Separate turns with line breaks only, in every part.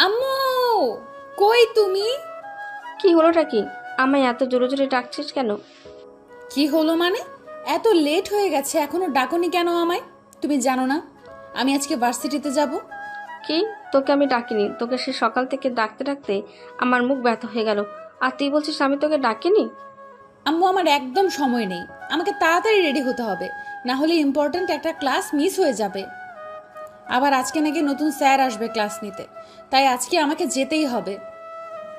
আম্মু, কই তুমি?
কি হলোটা কি? আমায় এত জোরে জোরে ডাকছিস কেন?
কি হলো মানে? এত লেট হয়ে গেছে, এখনো ডাকনি কেন আমায়? তুমি জানো না আমি আজকে ভার্সিটিতে যাব?
কি? তোকে আমি ডাকিনি? তোকে সে সকাল থেকে ডাকতে ডাকতে আমার মুখ ব্যথা হয়ে গেল, আর তুই বলছিস আমি তোকে ডাকিনি?
আম্মু, আমার একদম সময় নেই। আমাকে তাড়াতাড়ি রেডি হতে হবে, না হলে ইম্পর্ট্যান্ট একটা ক্লাস মিস হয়ে যাবে। আবার আজকে নাকি নতুন স্যার আসবে ক্লাস নিতে, তাই আজকে আমাকে যেতেই হবে।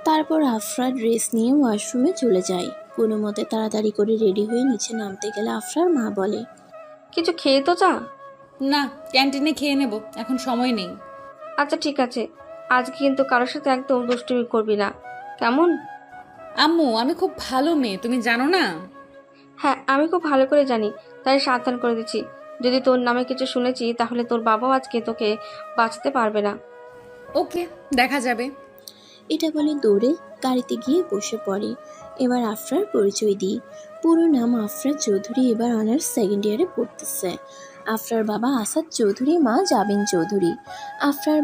তারপর আফরা ড্রেস নিয়ে ওয়াশরুমে চলে যায়। কোনো মতে তাড়াতাড়ি করে রেডি হয়ে নিচে নামতে গেলে আফরার মা বলে,
কিছু খেয়ে তো যা।
না, ক্যান্টিনে খেয়ে নেব, এখন সময় নেই।
আচ্ছা ঠিক আছে, আজকে কিন্তু কারোর সাথে একদম দুষ্টুমি করবি না, কেমন?
আম্মু, আমি খুব ভালো মেয়ে, তুমি জানো না?
হ্যাঁ, আমি খুব ভালো করে জানি, তাই সাবধান করে দিচ্ছি। যদি তোর নামে কিছু শুনেছি তাহলে তোর বাবাও আজকে তোকে বাঁচাতে পারবে না।
ওকে, দেখা যাবে।
এটা বলে দৌড়ে গাড়িতে গিয়ে বসে পড়ে। এবার আফরার পরিচয় দিই। পুরো নাম আফরা চৌধুরী, এবার অনার্স সেকেন্ড ইয়ারে পড়তেছে। আফরার বাবা আসাদ চৌধুরী, মা জাবিন চৌধুরী। আফরার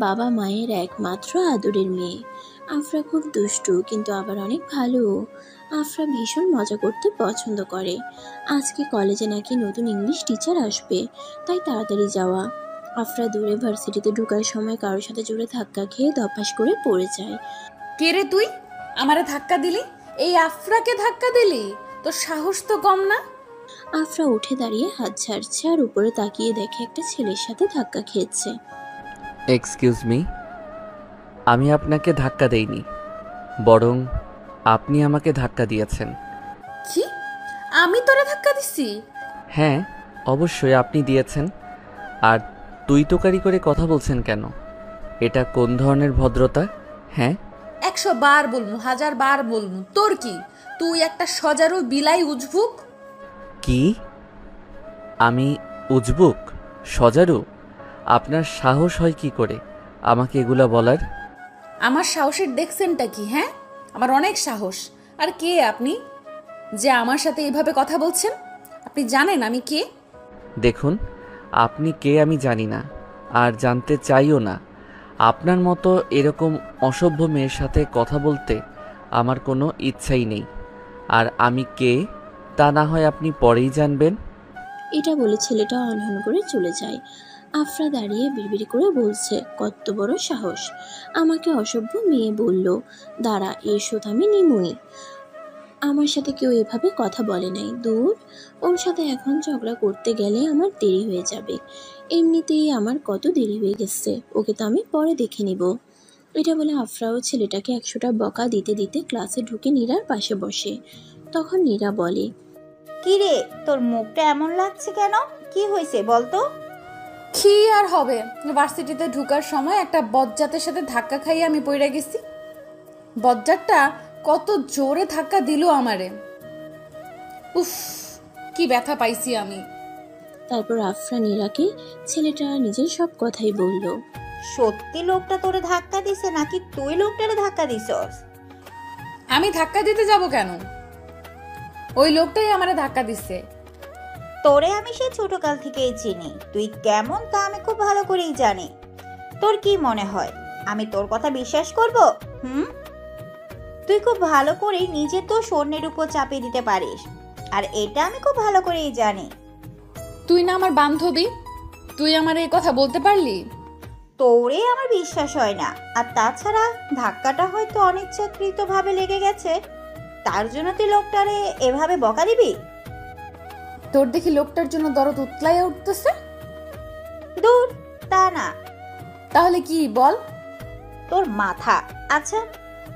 বাবা মায়ের একমাত্র আদরের মেয়ে। আফরা খুব দুষ্টু কিন্তু আবার অনেক ভালো। আফরা ভীষণ মজা করতে পছন্দ করে। আজকে কলেজে নাকি নতুন ইংলিশ টিচার আসবে, তাই তাড়াতাড়ি যাওয়া। আফরা দূরে ভার্সিটিতে ঢোকার সময় কারোর সাথে জোরে ধাক্কা খেয়ে ধপাস করে পড়ে যায়।
কে রে তুই? আমারে ধাক্কা দিলি? এই আফরাকে ধাক্কা দিলি? তোর সাহস তো কম না।
আফরা উঠে দাঁড়িয়ে হাত ঝাড়ছে আর উপরে তাকিয়ে দেখে একটা ছেলের সাথে ধাক্কা খেয়েছে।
এক্সকিউজ মি, আমি আপনাকে ধাক্কা দেইনি, বরং আপনি আমাকে ধাক্কা দিয়েছেন।
কি? আমি তোরে ধাক্কা দিছি?
হ্যাঁ, অবশ্যই আপনি দিয়েছেন। আর তুই তোকারি করে কথা বলছেন কেন? এটা কোন ধরনের ভদ্রতা? হ্যাঁ,
100 বার বলমু, 1000 বার বলমু, তোর কি? তুই একটা সজারু বিলাই উজবুক।
কি? আমি উজবুক? সজারু? আপনার সাহস হয় কি করে আমাকে এগুলা বলার?
আমার সাহসের দেখছেনটা কি? হ্যাঁ, আমার অনেক সাহস। আর কে আপনি যে আমার সাথে এভাবে কথা বলছেন? আপনি জানেন আমি কে?
দেখুন, আপনি কে আমি জানি না, আর জানতে চাইও না। আপনার মতো এরকম অসভ্য মেয়ের সাথে কথা বলতে আমার কোনো ইচ্ছাই নেই। আর আমি কে তা না হয় আপনি পরেই জানবেন।
এটা বলে ছেলেটা অনহন করে চলে যায়। আফরা দাঁড়িয়ে বিড়বিড় করে বলছে, কত বড় সাহস! আমাকে অসভ্য মেয়ে বলল। দাঁড়া, এর শোধ আমি নিমুই। আমার সাথে কেউ এভাবে কথা বলে নাই। দূর, ওর সাথে এখন ঝগড়া করতে গেলে আমার দেরি হয়ে যাবে। এমনিতেই আমার কত দেরি হয়ে গেছে, ওকে তো আমি পরে দেখে নিব। এটা বলে আফরাও ছেলেটাকে 100টা বকা দিতে দিতে ক্লাসে ঢুকে নীরার পাশে বসে। তখন নীরা বলে,
কি রে, তোর মুখটা এমন লাগছে কেন? কি হয়েছে বলতো?
কি আর হবে, ভার্সিটিতে ঢুকার সময় একটা বজ্জাতের সাথে ধাক্কা খাইয়ে আমি পড়ে গেছি। বজ্জাতটা কত জোরে ধাক্কা দিল আমারে! উফ, কি ব্যথা পাইছি আমি!
তারপর আফরা নীরাকে ছেলেটা নিজের সব কথাই বলল।
সত্যি লোকটা তোরে ধাক্কা দিছে নাকি তুই লোকটারে ধাক্কা দিছস?
আমি ধাক্কা দিতে যাব কেন? ওই লোকটাই আমারে ধাক্কা দিচ্ছে।
তোরে আমি সেই ছোটকাল থেকেই চিনি, তুই কেমন তা আমি খুব ভালো করেই জানি। তোর কি মনে হয় আমি তোর কথা বিশ্বাস করব? হুম? তুই খুব ভালো করেই নিজে তো অন্যের উপর চাপিয়ে দিতে পারিস, আর এটা আমি খুব ভালো করেই জানি।
তুই না আমার বান্ধবী, তুই আমার এই কথা বলতে পারলি?
তোরে আমার বিশ্বাস হয় না। আর তাছাড়া ধাক্কাটা হয়তো অনিচ্ছাকৃতভাবে লেগে গেছে, তার জন্য তুই লোকটারে এভাবে বকা দিবি?
তোর দেখি লোকটার জন্য দরদ উতলাইয়া উঠতেছে।
দূর, তা না।
তাহলে কি বল?
তোর মাথা। আচ্ছা,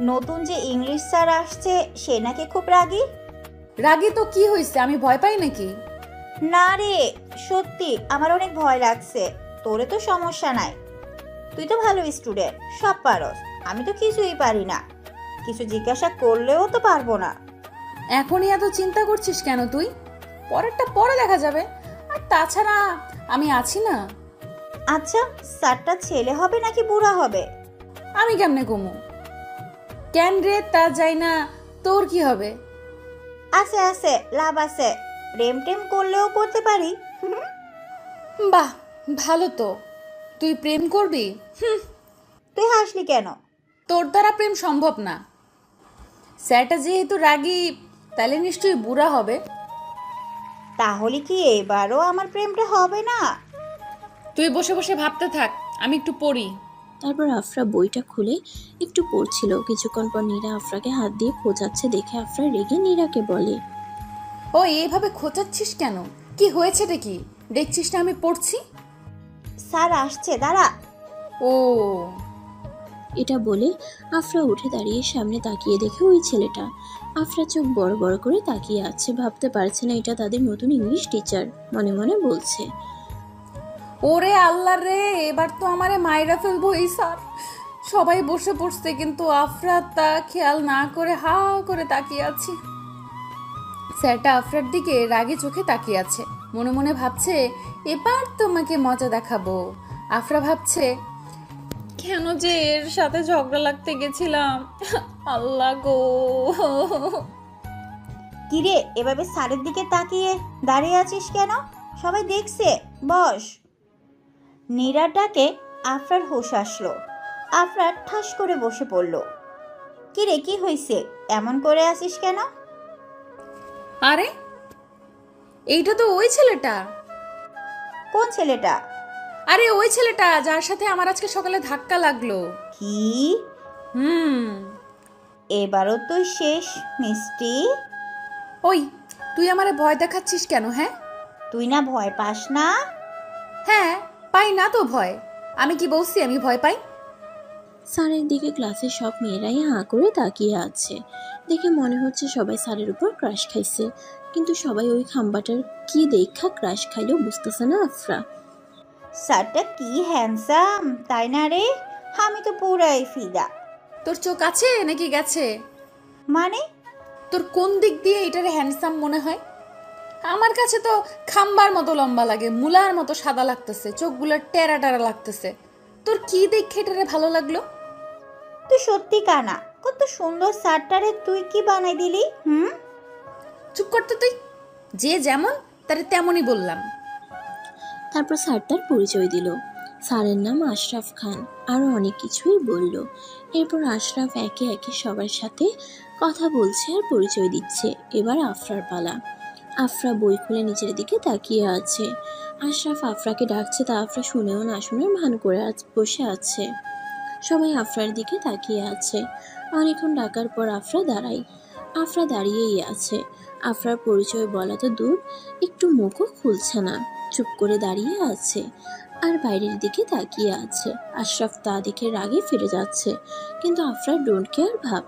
নতুন যে ইংলিশ স্যার আসছে সে নাকি খুব রাগী?
রাগে তো কি হয়েছে, আমি ভয় পাই নাকি?
না রে, সত্যি আমার অনেক ভয় লাগছে। তোরে তো সমস্যা নাই, তুই তো ভালো স্টুডেন্ট, সব পারস। আমি তো কিছুই পারি না, কিছু জিজ্ঞাসা করলেও তো পারবো না।
এখনই এত চিন্তা করছিস কেন তুই? পরেরটা পরে দেখা যাবে। আর তাছাড়া আমি আছি না।
আচ্ছা, স্যারটা ছেলে হবে নাকি বুড়া হবে?
আমি কেমনে কমু? কেন রে, তা যাই না, তোর কি হবে?
আছে আছে, লাভ আছে, প্রেম টেম করলেও করতে পারি।
বাহ, ভালো তো। তুই প্রেম করবি?
তুই হাসলি কেন?
তোর দ্বারা প্রেম সম্ভব না। স্যারটা যেহেতু রাগী, তাহলে নিশ্চয়ই বুড়া হবে।
তাহলে কি এবারও আমার প্রেমটা হবে না?
তুই বসে বসে ভাবতে থাক, আমি একটু পড়ি।
তারপর আফরা বইটা খুলে একটু পড়ছিল। কিছুক্ষণ পর নীরা আফরাকে হাত দিয়ে খোঁচাচ্ছে দেখে আফরা রেগে নীরাকে বলে,
ও এইভাবে খোঁচাচ্ছিস কেন? কি হয়েছেটা কি? দেখছিস না আমি পড়ছি?
স্যার আসছে, দাঁড়া।
ও,
এটা বলে আফরা উঠে দাঁড়িয়ে সামনে তাকিয়ে দেখে ওই ছেলেটা। আফরা চোখ বড় বড় করে তাকিয়ে আছে, ভাবতে পারছে না এটা তাদের নতুন ইংলিশ টিচার। মনে মনে বলছে,
ওরে আল্লাহ রে, এবার তো আমারে মাইরা ফেলবো এই স্যার। সবাই বসে পড়ছে কিন্তু আফরা তা খেয়াল না করে হা করে তাকিয়ে আছি। স্যারটা আফরার দিকে রাগে চোখে তাকিয়ে আছে, মনে মনে ভাবছে এবার তোমাকে মজা দেখাবো। আফরা ভাবছে কেন যে এর সাথে ঝগড়া লাগতে গেছিলাম, আল্লাহ গো।
কিরে, এভাবে স্যারের দিকে তাকিয়ে দাঁড়িয়ে আছিস কেন? সবাই দেখছে, বস। নীরার ডাকে আফরার হুঁশ আসলো। আফরা ঠাস করে বসে পড়ল। কিরে, কি হয়েছে? এমন করে আসিস কেন?
আরে এইটা তো ওই ছেলেটা।
কোন ছেলেটা?
আরে ওই ছেলেটা যার সাথে আমার আজকে সকালে ধাক্কা লাগলো।
কি?
হুম।
এবারও তুই শেষ মিষ্টি।
ওই, তুই আমারে ভয় দেখাচ্ছিস কেন? হ্যাঁ
তুই না ভয় পাস না?
হ্যাঁ, পাই না তো ভয়। আমি কি বলছি আমি ভয় পাই?
স্যারের দিকে ক্লাসের সব মেয়েরাই হাঁ করে তাকিয়ে আছে। দেখে মনে হচ্ছে সবাই স্যারের উপর ক্রাশ খাইছে, কিন্তু সবাই ওই খাম্বাটার কি দেখা ক্রাশ খাইলেও বুঝতেছে না আফরা।
স্যারটা কি হ্যান্ডসাম, তাই না রে? আমি তো পুরাই ফিদা।
তোর চোখ আছে নাকি গেছে?
মানে?
তোর কোন দিক দিয়ে এটারে হ্যান্ডসাম মনে হয়? আমার কাছে তো খাম্বার মতো লম্বা লাগে, মুলার মতো সাদা লাগতেছে, চোখগুলো টেরা টেরা লাগতেছে। তোর কি দেখে এটারে ভালো লাগলো?
তুই সত্যি কানা, কত সুন্দর শার্টটারে তুই কি বানাই দিলি?
চুপ করতে তুই। যে যেমন তারে তেমনই বললাম।
তারপর স্যার তার পরিচয় দিল। স্যারের নাম আশরাফ খান, আরও অনেক কিছুই বলল। এরপর আশরাফ একে একে সবার সাথে কথা বলছে আর পরিচয় দিচ্ছে। এবার আফরার পালা। আফরা বই খুলে নিচের দিকে তাকিয়ে আছে। আশরাফ আফরাকে ডাকছে, তা আফরা শুনেও না শুনেও ভান করে বসে আছে। সবাই আফরার দিকে তাকিয়ে আছে। অনেকক্ষণ ডাকার পর আফরা দাঁড়ায়। আফরা দাঁড়িয়েই আছে। আফরার পরিচয় বলা তো দূর, একটু মুখও খুলছে না, চুপ করে দাঁড়িয়ে আছে আর বাইরের দিকে তাকিয়ে আছে। আশরাফ তা দেখে রাগে ফিরে যাচ্ছে, কিন্তু আফরার ডোন্ট কেয়ার ভাব।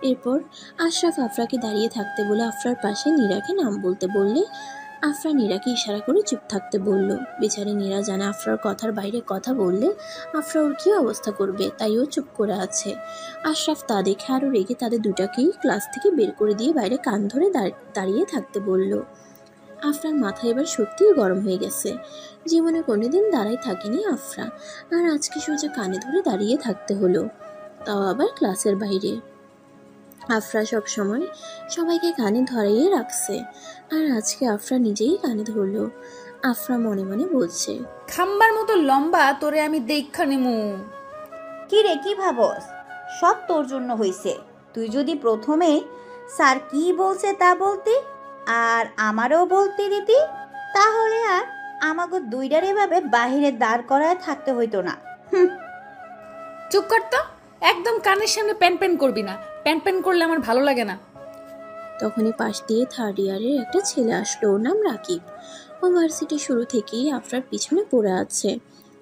এরপর আশরাফ আফরাকে দাঁড়িয়ে থাকতে বলে আফরার পাশে নীরাকে নাম বলতে বললে আফরা নীরাকে ইশারা করে চুপ থাকতে বলল। বেচারি নীরা জানে আফরার কথার বাইরে কথা বললে আফরা ওর কী অবস্থা করবে, তাই ও চুপ করে আছে। আশরাফ তা দেখে আরও রেগে তাদের দুটাকেই ক্লাস থেকে বের করে দিয়ে বাইরে কান ধরে দাঁড়িয়ে থাকতে বলল। আফরার মাথা এবার সত্যিই গরম হয়ে গেছে। জীবনে কোনোদিন দাঁড়াই থাকেনি আফরা, আর আজকে সোজা কানে ধরে দাঁড়িয়ে থাকতে হলো, তাও আবার ক্লাসের বাইরে। আফরা সব সময় সবাইকে কানে ধরিয়ে রাখছে, আর আজকে আফরা নিজেই কানে ধরলো। আফরা মনে মনে বলছে,
খাম্বার মতো লম্বা তোরে আমি দেখা নেমু।
কি রে, কি ভাবস? সব তোর জন্য হইছে। তুই যদি প্রথমে স্যার কি বলছে তা বলতি আর আমারও বলতে দিতি, তাহলে আর আমাকে দুইটার এভাবে বাহিরে দাঁড় করায় থাকতে হইতো না।
চুপ কর তো, একদম কানের সামনে প্যান প্যান করবি না। প্যান প্যান করলে আমার ভালো লাগে না।
তখনই পাশ দিয়ে থার্ড ইয়ারের একটা ছেলে আসলো, ওর নাম রাকিব। ও ভার্সিটি শুরু থেকেই আফরার পিছনে পড়ে আছে।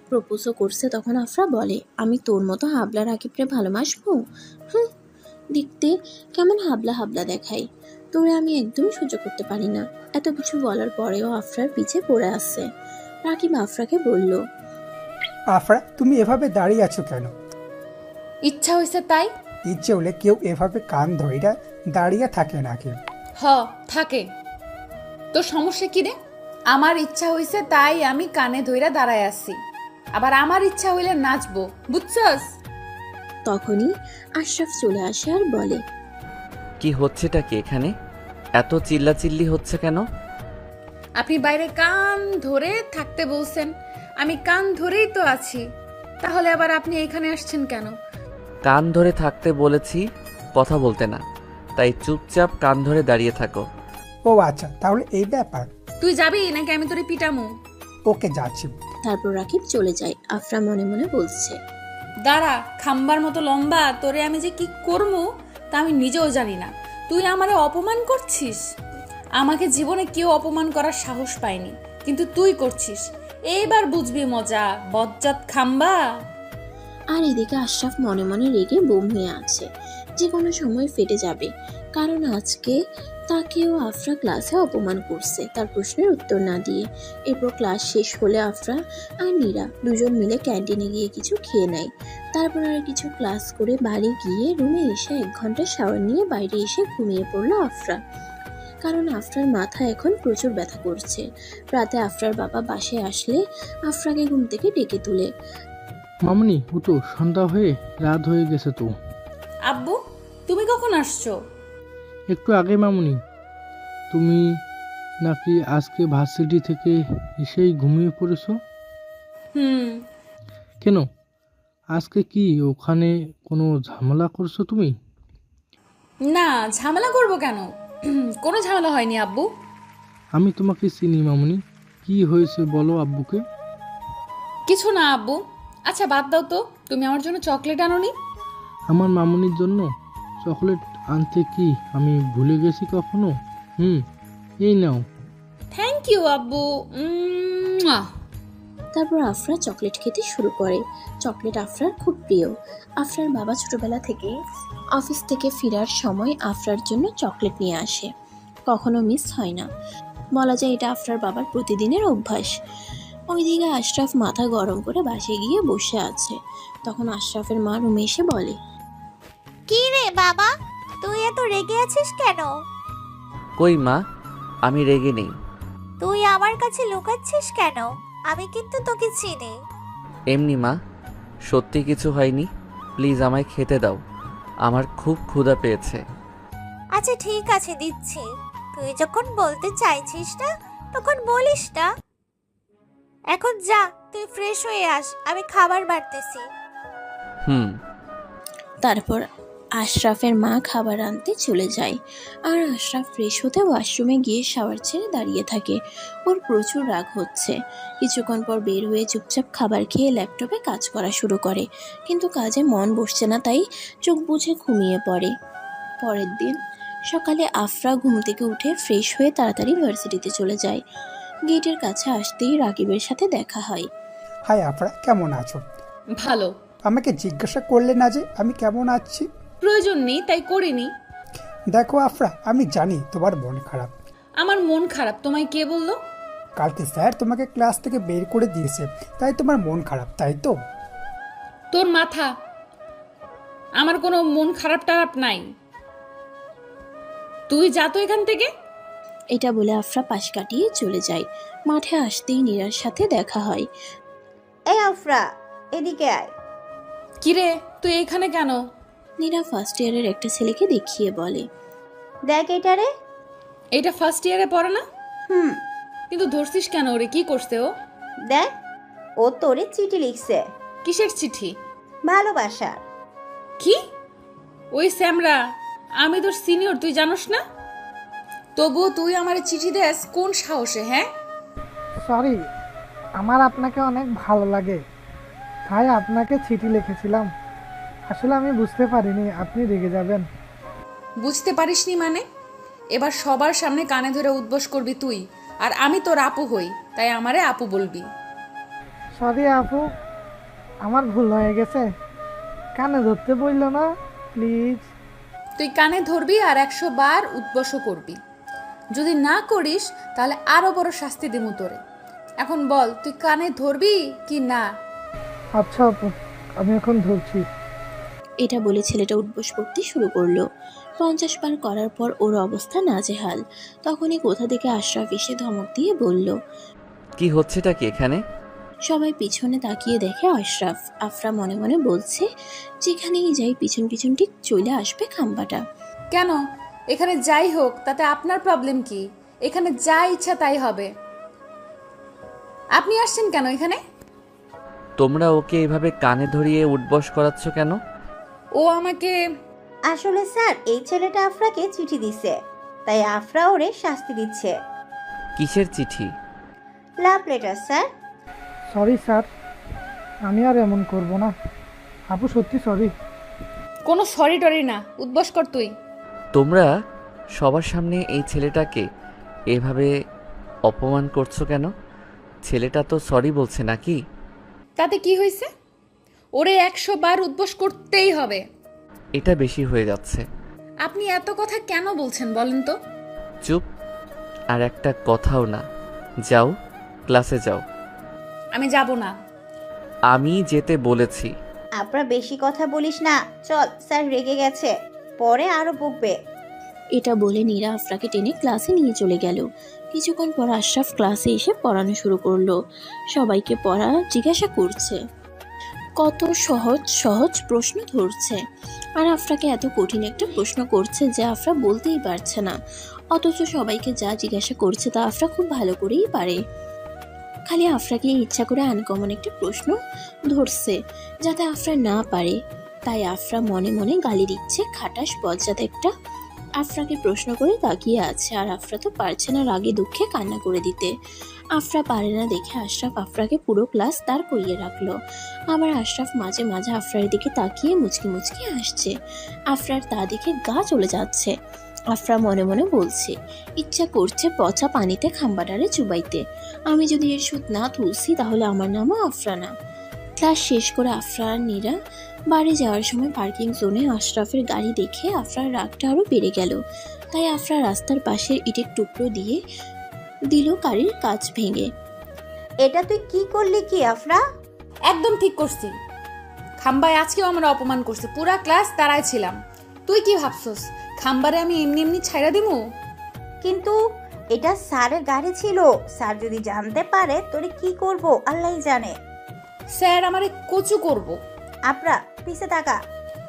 প্রপোজও করছে। তখন আফরা বলে, আমি তোর মতো হাবলা রাকিবরে ভালোবাসবো? দেখতে কেমন হাবলা হাবলা দেখাই, তোরে আমি একদমই সহ্য করতে পারি না। এত কিছু বলার পরেও আফরার পিছে পড়ে আছে। রাকিব আফরাকে বলল,
আফরা, তুমি এভাবে দাঁড়িয়ে আছো কেন?
ইচ্ছা হয়েছে তাই।
ইচ্ছে হলে কেউ এভাবে কান ধইরা দাঁড়িয়ে থাকে নাকি?
হ, থাকে। তোর সমস্যা কি রে? আমার ইচ্ছা হইছে তাই আমি কানে ধইরা দাঁড়ায় আছি। আবার আমার ইচ্ছা হইলে নাচবো, বুঝছস?
তখনই আশরাফ চলে আসে আর বলে,
কি হচ্ছেটা কি এখানে? এত চিল্লাচিল্লি হচ্ছে কেন?
আপনি বাইরে কান ধরে থাকতে বলছেন, আমি কান ধরেই তো আছি, তাহলে আবার আপনি এখানে আসছেন কেন?
কান ধরে থাকতে বলেছি, কথা বলতে না। তাই চুপচাপ কান ধরে দাঁড়িয়ে থাকো।
ও আচ্ছা, তাহলে এই ব্যাপার।
তুই যাবি নাকি আমি তোরে পিটামু?
ওকে, যাচ্ছি।
তারপর রাকিব চলে যায়। আফরা মনে মনে বলছে,
দাঁড়া, খাম্বার মতো লম্বা, তোরে আমি যে কি করবো তা আমি নিজেও জানি না। তুই আমারে অপমান করছিস। আমাকে জীবনে কেউ অপমান করার সাহস পায়নি, কিন্তু তুই করছিস। এইবার বুঝবি মজা, বজ্জাত খাম্বা।
আর এদিকে আশরাফ মনে মনে রেগে বোম হয়ে আছে, যে কোনো সময় ফেটে যাবে। কারণ আজকে তাকেও আফরা ক্লাসে অপমান করছে তার প্রশ্নের উত্তর না দিয়ে। এরপর ক্লাস শেষ হলে আফরা আর নীরা দুজন মিলে ক্যান্টিনে গিয়ে কিছু খেয়ে নেয়। তারপর আর কিছু ক্লাস করে বাড়ি গিয়ে রুমে এসে 1 ঘন্টা শাওয়ার নিয়ে বাইরে এসে ঘুমিয়ে পড়লো আফরা। কারণ আফরার মাথা এখন প্রচুর ব্যথা করছে। রাতে আফরার বাবা বাসায় আসলে আফরাকে ঘুম থেকে ডেকে তুলে।
মামনি উঠো, সন্ধ্যা হয়ে রাত হয়ে গেছে তো।
আব্বু, তুমি কখন আসছো?
একটু আগে মামনি। তুমি নাকি আজকে ভার্সিটি থেকে এসেই ঘুমিয়ে পড়েছো? কেন, আজকে কি ওখানে কোনো ঝামেলা করছো তুমি?
না, ঝামেলা করব কেন? কোনো ঝামেলা হয়নি আব্বু।
আমি তোমাকে চিনি মামনি, কি হয়েছে বলো আব্বুকে।
কিছু না আব্বু। আচ্ছা বাদ দাও তো, তুমি আমার জন্য চকলেট আনোনি?
আমার মামনির জন্য চকলেট আনতে কি আমি ভুলে গেছি কখনো? এই নাও।
থ্যাংক ইউ আব্বু।
তারপর আফরা চকলেট খেতে শুরু করে। চকলেট আফরার খুব প্রিয়। আফরার বাবা ছোটবেলা থেকে অফিস থেকে ফেরার সময় আফরার জন্য চকলেট নিয়ে আসে, কখনো মিস হয় না। বলা যায় এটা আফরার বাবার প্রতিদিনের অভ্যাস। ওইদিকে আশরাফ মাথা গরম করে বাসায় গিয়ে বসে আছে। তখন আশরাফের মা রুমে এসে বলে,
কি রে বাবা, তুই এত রেগে আছিস কেন?
কই মা, আমি রেগে নেই।
তুই আমার কাছে লুকাচ্ছিস কেন? আমি কিন্তু তোকে চিনি।
এমনি মা, সত্যি কিছু হয়নি। প্লিজ আমায় খেতে দাও, আমার খুব ক্ষুধা পেয়েছে।
আচ্ছা ঠিক আছে, দিচ্ছি। তুই যখন বলতে চাইছিস না তখন বলিস না। এখন যা, তুই ফ্রেশ হয়ে আস, আমি খাবার বাড়তেছি।
তারপর আশরাফের মা খাবার আনতে চলে যায়। আর আশরাফ ফ্রেশ হতে ওয়াশরুমে গিয়ে শাওয়ার ছেড়ে দাঁড়িয়ে থাকে। ওর প্রচুর রাগ হচ্ছে। কিছুক্ষণ পর বের হয়ে চুপচাপ খাবার খেয়ে ল্যাপটপে কাজ করা শুরু করে, কিন্তু কাজে মন বসছে না, তাই চোখ বুজে ঘুমিয়ে পড়ে। পরের দিন সকালে আফরা ঘুম থেকে উঠে ফ্রেশ হয়ে তাড়াতাড়ি ভার্সিটিতে চলে যায়। গেটের কাছে আসতেই রাকিবের সাথে দেখা হয়।
হাই আফরা, কেমন আছো?
ভালো।
আমাকে জিজ্ঞাসা করলে না যে আমি কেমন আছি?
প্রয়োজন নেই, তাই করিনি।
দেখো আফরা, আমি জানি তোমার মন খারাপ।
আমার মন খারাপ তোমায় কে বললো?
কালকে স্যার তোমাকে ক্লাস থেকে বের করে দিয়েছে, তাই তোমার মন খারাপ, তাই তো?
তোর মাথা, আমার কোনো মন খারাপ টারাপ নাই। তুই যা তো এখান থেকে।
এটা বলে আফরা পাশ কাটিয়ে চলে যায়। মাঠে আসতেই নীরার সাথে দেখা হয়।
এই আফরা, এদিকে আয়।
কিরে, তুই এখানে কেন?
নীরা ফার্স্ট ইয়ারের একটা ছেলেকে দেখিয়ে বলে,
দেখ এটারে।
এটা ফার্স্ট ইয়ারে পড়ে না?
হুম,
কিন্তু ধরছিস কেন? ওরে কি করছে ও?
দেখ, ও তোরে চিঠি লিখছে।
কিসের চিঠি?
ভালোবাসার।
কি? ওই স্যামরা, আমি তোর সিনিয়র, তুই জানোস না? তবুও তুই আমার চিঠি দেস কোন সাহসে? হ্যাঁ,
সরি, আমার আপনাকে অনেক ভালো লাগে, তাই আপনাকে চিঠি লিখেছিলাম। আসলে আমি বুঝতে পারিনি আপনি রেগে যাবেন।
বুঝতে পারিসনি মানে? এবার সবার সামনে কানে ধরে উদ্বোস করবি তুই, আর আমি তোর আপু হই, তাই আমারে আপু বলবি।
সরি আপু, আমার ভুল হয়ে গেছে, কানে ধরতে বলল না, প্লিজ।
তুই কানে ধরবি আর 100 বার উদ্বোসও করবি। যদি না করিস তাহলে আরো বড় শাস্তি দিমু তোরে। এখন বল, তুই কানে ধরবি কি না?
আচ্ছা আপু, আমি এখন ধরছি।
এটা বলে ছেলেটা উঠবোস করতে শুরু করলো। 50 বার করার পর ওর অবস্থা নাজেহাল। তখনই কোথা থেকে আশরাফ এসে ধমক দিয়ে বলল,
কি হচ্ছেটা কি এখানে?
সবাই পিছনে তাকিয়ে দেখে আশরাফ। আফরা মনে মনে বলছে, যেখানেই যাই পিছন পিছন ঠিক চলে আসবে খাম্বাটা।
কেন? এখানে যাই হোক তাতে আপনার প্রবলেম কি? এখানে যা ইচ্ছা তাই হবে। আপনি আসছেন কেন এখানে?
তোমরা ওকে এভাবে কানে ধরিয়ে উঠবস করাচ্ছ কেন?
ও আমাকে
আসলে স্যার এই ছেলেটা আফরাকে চিঠি দিছে, তাই আফরা ওরে শাস্তি দিচ্ছে।
কিসের চিঠি?
Love letter sir.
Sorry sir, আমি আর এমন করব না। আপু সত্যি সরি।
কোনো সরি টরি না, উদ্বস কর তুই।
তোমরা সবার সামনে এই ছেলেটাকে এভাবে অপমান করছো কেন? ছেলেটা তো সরি বলছে নাকি?
তাতে কি হয়েছে? ওরে 100 বার উদ্বস করতেই হবে।
এটা বেশি হয়ে যাচ্ছে।
আপনি এত কথা কেন বলছেন বলেন তো?
চুপ, আর একটা কথাও না। যাও, ক্লাসে যাও।
আমি যাব না।
আমি যেতে বলেছি।
আফরা বেশি কথা বলিস না, চল, স্যার রেগে গেছে, পরে আরো বকবে।
এটা বলে নীরা আফরাকে টেনে ক্লাসে নিয়ে চলে গেল। কিছুক্ষণ পর আশরাফ ক্লাসে এসে পড়ানো শুরু করলো। সবাইকে পড়া জিজ্ঞাসা করছে, কত সহজ সহজ প্রশ্ন ধরছে। আর আফরাকে এত কঠিন একটা প্রশ্ন করছে যে আফরা বলতেই পারছে না, অথচ সবাইকে যা জিজ্ঞাসা করছে তা আফরা খুব ভালো করেই পারে। খালি আফরাকে ইচ্ছা করে আনকমন একটা প্রশ্ন ধরছে যাতে আফরা না পারে, তাই আফরা মনে মনে গালি দিচ্ছে খাটাস বজ্জাত একটা। আফরাকে প্রশ্ন করে তাকিয়ে আছে, আর আফরা তো পারছে না রাগে দুঃখে কান্না করে দিতে। আফরা পারে না দেখে আশরাফ আফরাকে পুরো ক্লাস তার করিয়ে রাখলো। আবার আশরাফ মাঝে মাঝে আফরার দিকে তাকিয়ে মুচকি মুচকি হাসছে। আফরার তা দেখে গা চলে যাচ্ছে। আফরা মনে মনে বলছে, ইচ্ছা করছে পচা পানিতে খাম্বাডারে চুবাইতে। আমি যদি এর সুদ না তুলছি তাহলে আমার নামও আফরা না। ক্লাস শেষ করে আফরা আর নীরা বাড়ি যাওয়ার সময় পার্কিং জোনে আশরাফের গাড়ি দেখে আফরার রাগটা আরও বেড়ে গেল। তাই আফরা রাস্তার পাশের ইটের টুকরো দিয়ে দিল গাড়ির কাঁচ ভেঙে।
এটা তুই কি করলি কি আফরা?
একদম ঠিক করছি। খাম্বায় আজকেও আমরা অপমান করছি, পুরা ক্লাস তারাই ছিলাম। তুই কি ভাবছস খাম্বারে আমি এমনি এমনি ছাইড়া দিমু?
কিন্তু এটা স্যারের গাড়ি ছিল, স্যার যদি জানতে পারে তোরে কি করব আল্লাহই জানে।
স্যার আমারে কচু করব।
আফরা পিছে তাকা।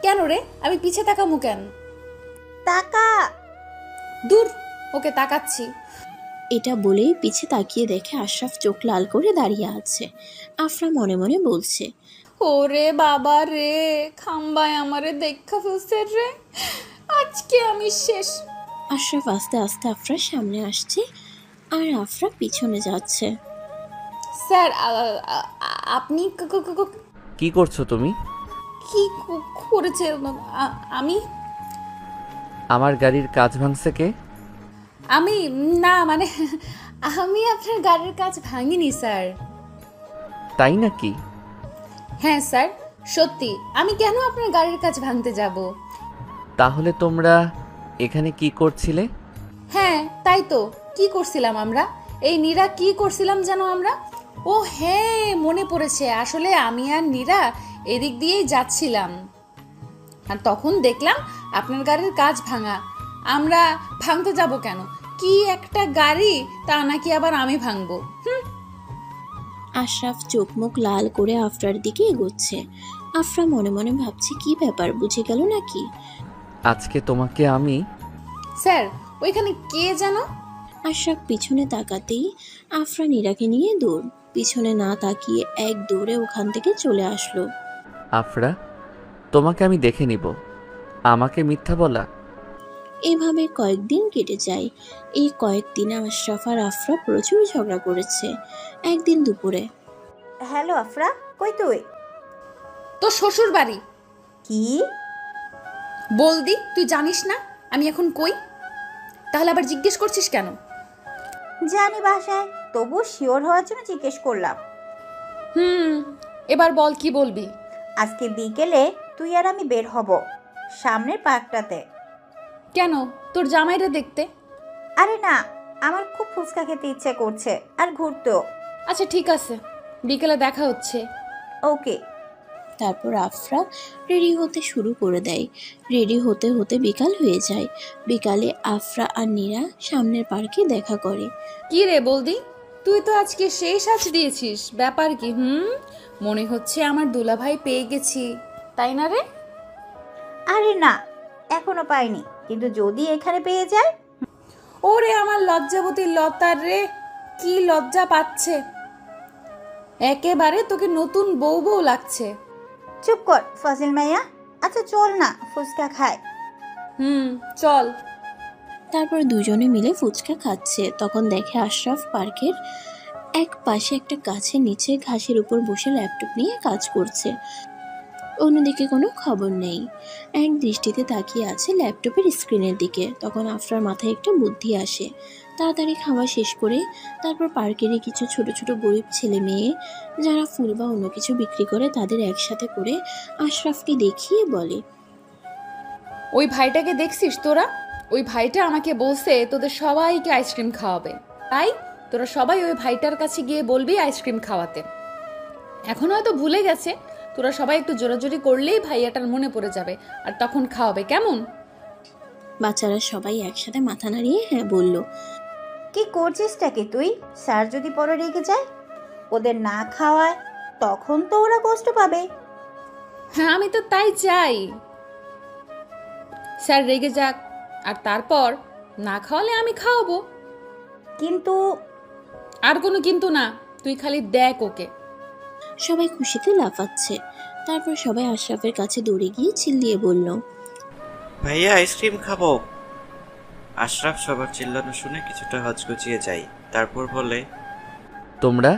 কেন রে? আমি পিছে তাকামু কেন?
তাকা।
দূর, ওকে তাকাচ্ছি।
এটা বলেই পিছে তাকিয়ে দেখে আশরাফ চোখ লাল করে দাঁড়িয়ে আছে। আফরা মনে মনে বলছে,
ওরে বাবা রে, খাম্বায় আমারে দেখা ফেলছে রে, আজকে আমি শেষ।
আশরাফ আস্তে আস্তে আফরার সামনে আসছে আর আফরা পিছনে যাচ্ছে।
স্যার আপনি
কি করছো তুমি?
কি করেছে? আমি
আমার গাড়ির কাঁচ ভাঙছে কে?
আমি না, মানে আমি আপনার গাড়ির কাঁচ ভাঙিনি স্যার।
তাই নাকি?
হ্যাঁ স্যার, সত্যি। আমি কেন আপনার গাড়ির কাঁচ ভাঙতে যাব?
তাহলে তোমরা এখানে কি করছিলে?
হ্যাঁ তাই তো, কি করছিলাম আমরা? এই নীরা কি করছিলাম যেন আমরা? ও হ্যাঁ, মনে পড়েছে। আসলে আমি আর নীরা এদিক দিয়েই যাচ্ছিলাম, আর তখন দেখলাম আপনার গাড়ির কাঁচ ভাঙা। আমরা ভাঙতে যাব কেন? কি একটা গাড়ি, তা নাকি আবার আমি ভাঙবো?
আশরাফ চোখ মুখ লাল করে আফরার দিকে এগোচ্ছে। আফরা মনে মনে ভাবছে, কি ব্যাপার, বুঝে গেল নাকি?
আজকে তোমাকে আমি।
স্যার ওইখানে কে যেন?
আশরাফ পিছনে তাকাতেই আফরা নীরাকে নিয়ে দৌড়। পিছনে না তাকিয়ে এক দৌড়ে ওখান থেকে চলে আসলো।
আফরা, তোমাকে আমি দেখে নিব। আমাকে মিথ্যা বলা?
এভাবে কয়েকদিন কেটে যায়। এই কয়েকদিনে আশরাফ আর আফরা প্রচুর ঝগড়া করেছে। একদিন দুপুরে,
হ্যালো আফরা, কই তুই?
তো শ্বশুর বাড়ি।
কি
বলদি, তুই জানিস না আমি এখন কই? তাহলে আবার জিজ্ঞেস করছিস কেন?
জানি বাসায়, তবু শিওর হওয়ার জন্য জিজ্ঞেস করলাম।
এবার বল, কি বলবি?
আজকে বিকেলে তুই আর আমি বের হব সামনের পার্কটাতে।
কেন, তোর জামাইরা দেখতে?
আরে না, আমার খুব ফুচকা খেতে ইচ্ছে করছে আর ঘুরতেও।
আচ্ছা ঠিক আছে, বিকেলে দেখা হচ্ছে।
ওকে।
তারপর আফরা রেডি হতে শুরু করে দেয়। রেডি হতে হতে বিকাল হয়ে যায়। বিকালে আফরা আর নীরা সামনের পার্কে দেখা করে।
কি রে বলদি, তুই তো আজকে সেই সাজ দিয়েছিস, ব্যাপার কি? মনে হচ্ছে আমার দুলাভাই পেয়ে গেছি, তাই না রে?
আরে না, এখনো পাইনি, কিন্তু যদি এখানে পেয়ে যায়।
ওরে আমার লজ্জাবতী লতার রে, কি লজ্জা পাচ্ছে। একেবারে তোকে নতুন বউ বউ লাগছে।
চুপ কর ফাজিল মাইয়া। আচ্ছা চল না ফুচকা খায়।
চল।
তারপর দুজনে মিলে ফুচকা খাচ্ছে। তখন দেখে আশরাফ পার্কের এক পাশে একটা গাছের নিচে ঘাসের উপর বসে ল্যাপটপ নিয়ে কাজ করছে। অন্যদিকে কোনো খবর নেই, এক দৃষ্টিতে তাকিয়ে আছে ল্যাপটপের স্ক্রিনের দিকে। তখন আফরার মাথায় একটা বুদ্ধি আসে। তাড়াতাড়ি খাওয়া শেষ করে তারপর পার্কেরই কিছু ছোট ছোট গরিব ছেলে মেয়ে যারা ফুল বা অন্য কিছু বিক্রি করে তাদের একসাথে করে আশরাফকে দেখিয়ে বলে,
ওই ভাইটাকে দেখছিস তোরা? ওই ভাইটা আমাকে বলছে তোদের সবাইকে আইসক্রিম খাওয়াবে, তাই তোরা সবাই ওই ভাইটার কাছে গিয়ে বলবি আইসক্রিম খাওয়াতে। এখন হয়তো ভুলে গেছে, তোরা সবাই একটু জোরাজোরি করলেই ভাইয়াটার মনে পড়ে যাবে, আর তখন খাওয়াবে, কেমন?
বাচ্চারা সবাই একসাথে মাথা নাড়িয়ে হ্যাঁ বলল।
কি করছিসটাকে তুই? স্যার যদি পরে রেগে যায়, ওদের না খাওয়ায়, তখন তো ওরা কষ্ট পাবে।
হ্যাঁ, আমি তো তাই চাই, স্যার রেগে যাক, আর তারপর না খাওয়ালে আমি খাওয়াবো।
কিন্তু
আর কোনো কিন্তু না, তুই খালি দেখ ওকে।
সবাই খুশিতে লাফাচ্ছে। তারপর সবাই আশরাফের কাছে দৌড়ে গিয়ে চিল্লিয়ে বলল,
ভাইয়া আইসক্রিম খাবো। আশরাফ সবার চিল্লানো শুনে কিছুটা হচকচিয়ে যায়, তারপর বলে,
তোমরা?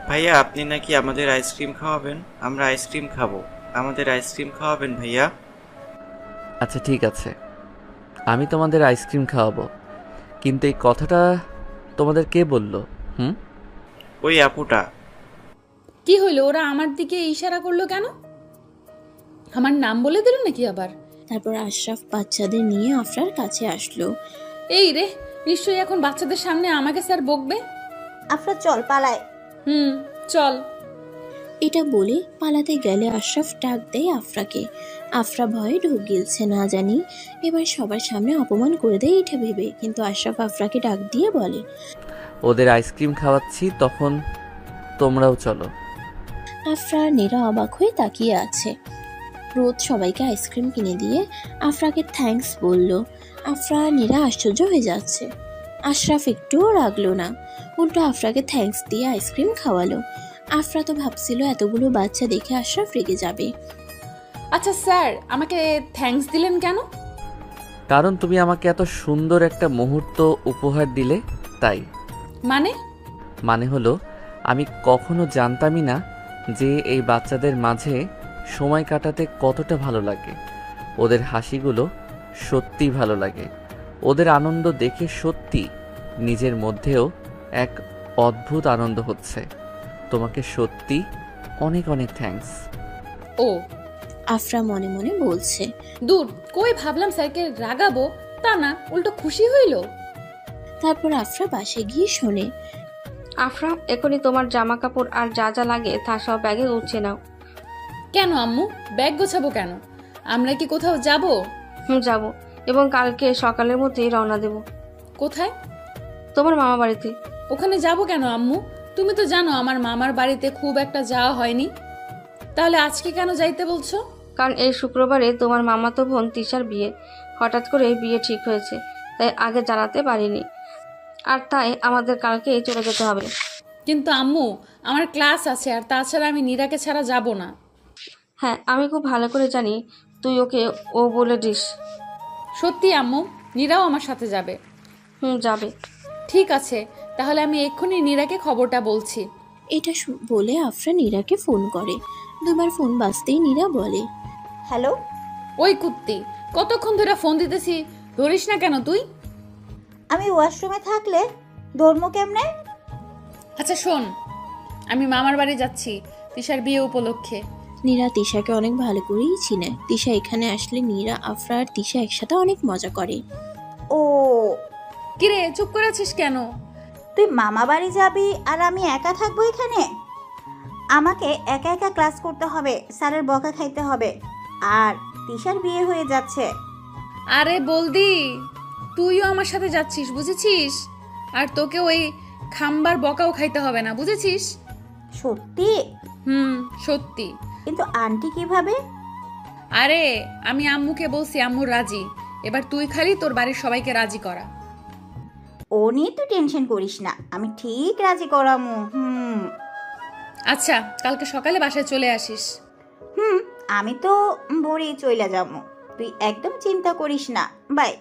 ভাইয়া আপনি নাকি আমাদের আইসক্রিম খাওয়াবেন? আমরা আইসক্রিম খাবো, আমাদের আইসক্রিম খাওয়াবেন ভাইয়া।
আচ্ছা ঠিক আছে, আমি তোমাদের আইসক্রিম খাওয়াবো, কিন্তু এই কথাটা তোমাদের কে বললো?
ওই আপুটা।
কি হইলো? ওরা আমার দিকে ইশারা করলো কেন? আমার নাম বলে দিল নাকি আবার?
তারপর আশরাফ বাচ্চাদের নিয়ে আফরার কাছে আসলো।
এই রে, নিশ্চয়ই এখন বাচ্চাদের সামনে আমাকে স্যার বকবে।
আফরা চল পালায়।
চল।
এটা বলে পালাতে গেলে আশরাফ ডাক দেয় আফরাকে। আফরা ভয়ে ঢোক গিলছে, না জানি এবার সবার সামনে অপমান করে দেয় এটা ভেবে। কিন্তু আশরাফ আফরাকে ডাক দিয়ে বলে,
ওদের আইসক্রিম খাওয়াচ্ছি, তখন তোমরাও চলো।
আফরা নীরা অবাক হয়ে তাকিয়ে আছে। রোদ সবাইকে আইসক্রিম কিনে দিয়ে আফরাকে থ্যাঙ্কস বলল। আফরা নীরা আশ্চর্য হয়ে যাচ্ছে। আশরাফ একটুও রাগলো না, উল্টো আফরাকে থ্যাঙ্কস দিয়ে আইসক্রিম খাওয়ালো। আফরা তো ভাবছিল এতগুলো বাচ্চা দেখে আশরাফ রেগে যাবে।
আচ্ছা স্যার, আমাকে থ্যাঙ্কস দিলেন কেন?
কারণ তুমি আমাকে এত সুন্দর একটা মুহূর্ত উপহার দিলে, তাই।
মানে
হলো আমি কখনো জানতামই না যে এই বাচ্চাদের মাঝে সময় কাটাতে কতটা ভালো লাগে। ওদের হাসিগুলো সত্যি ভালো লাগে, ওদের আনন্দ দেখে সত্যি নিজের মধ্যেও এক অদ্ভুত আনন্দ হচ্ছে। তোমাকে সত্যি অনেক অনেক থ্যাঙ্কস।
ও,
আফরা মনে মনে বলছে।
দূর, কই ভাবলাম স্যারকে রাগাবো, তা না, উল্টো খুশি হইল।
তারপর আফরা বাসে গিয়ে শোনে,
আফরা এখনই তোমার জামা কাপড় আর যা যা লাগে তা সব ব্যাগে গুছিয়ে নাও।
কেন আম্মু, ব্যাগ গোছাবো কেন? আমরা কি কোথাও যাব?
যাবো, এবং কালকে সকালের মধ্যেই রওনা দেব।
কোথায়?
তোমার মামা বাড়িতে।
ওখানে যাব কেন আম্মু? তুমি তো জানো আমার মামার বাড়িতে খুব একটা যাওয়া হয়নি। তাহলে আজকে কেন যাইতে বলছো?
কারণ এই শুক্রবারে তোমার মামাতো বোন তিশার বিয়ে। হঠাৎ করে বিয়ে ঠিক হয়েছে, তাই আগে জানাতে পারিনি, আর তাই আমাদের কালকে চলে যেতে হবে।
কিন্তু আম্মু, আমার ক্লাস আছে, আর তাছাড়া আমি নীরাকে ছাড়া যাব না।
হ্যাঁ, আমি খুব ভালো করে জানি তুই ওকে ও বলে দিস।
সত্যি আম্মু? নীরাও আমার সাথে যাবে?
যাবে।
ঠিক আছে, তাহলে আমি এক্ষুনি নীরাকে খবরটা বলছি।
এটা বলে আফরা নীরাকে ফোন করে। দুবার ফোন বাজতেই নীরা বলে,
হ্যালো।
ওই কুত্তি, কতক্ষণ ধরে ফোন দিতেছি, ধরিস না কেন তুই?
আমি ওয়াশরুমে থাকলে ধর্ম কেমনে?
আচ্ছা শোন, আমি মামার বাড়ি যাচ্ছি তিশার বিয়ে উপলক্ষে।
নীরা তিশাকে অনেক ভালো করেই চিনে। তিশা এখানে আসলে নীরা, আফরা আর তিশা একসাথে অনেক মজা করে।
ও,
কিরে চুপ করেছিস কেন?
তুই মামা বাড়ি যাবি আর আমি একা থাকবো এখানে? আমাকে একা একা ক্লাস করতে হবে, স্যারের বকা খাইতে হবে, আর তিশার বিয়ে হয়ে যাচ্ছে।
আরে বলদি, তুইও আমার সাথে যাচ্ছিস, বুঝেছিস? আর তোকে ওই খাম্বার বকাও খাইতে হবে না, বুঝেছিস?
সত্যি?
সত্যি।
কিন্তু আন্টি কিভাবে?
আরে আমি আম্মুকে বলছি, আম্মু রাজি। এবার তুই খালি তোর বাড়ির সবাইকে রাজি করা।
ও নিয়ে তুই টেনশন করিস না, আমি ঠিক রাজি করামু।
আচ্ছা, কালকে সকালে বাসায় চলে আসিস।
হুম, আমি তো ভোরেই চইলা যাবো, তুই একদম চিন্তা করিস না। বাই।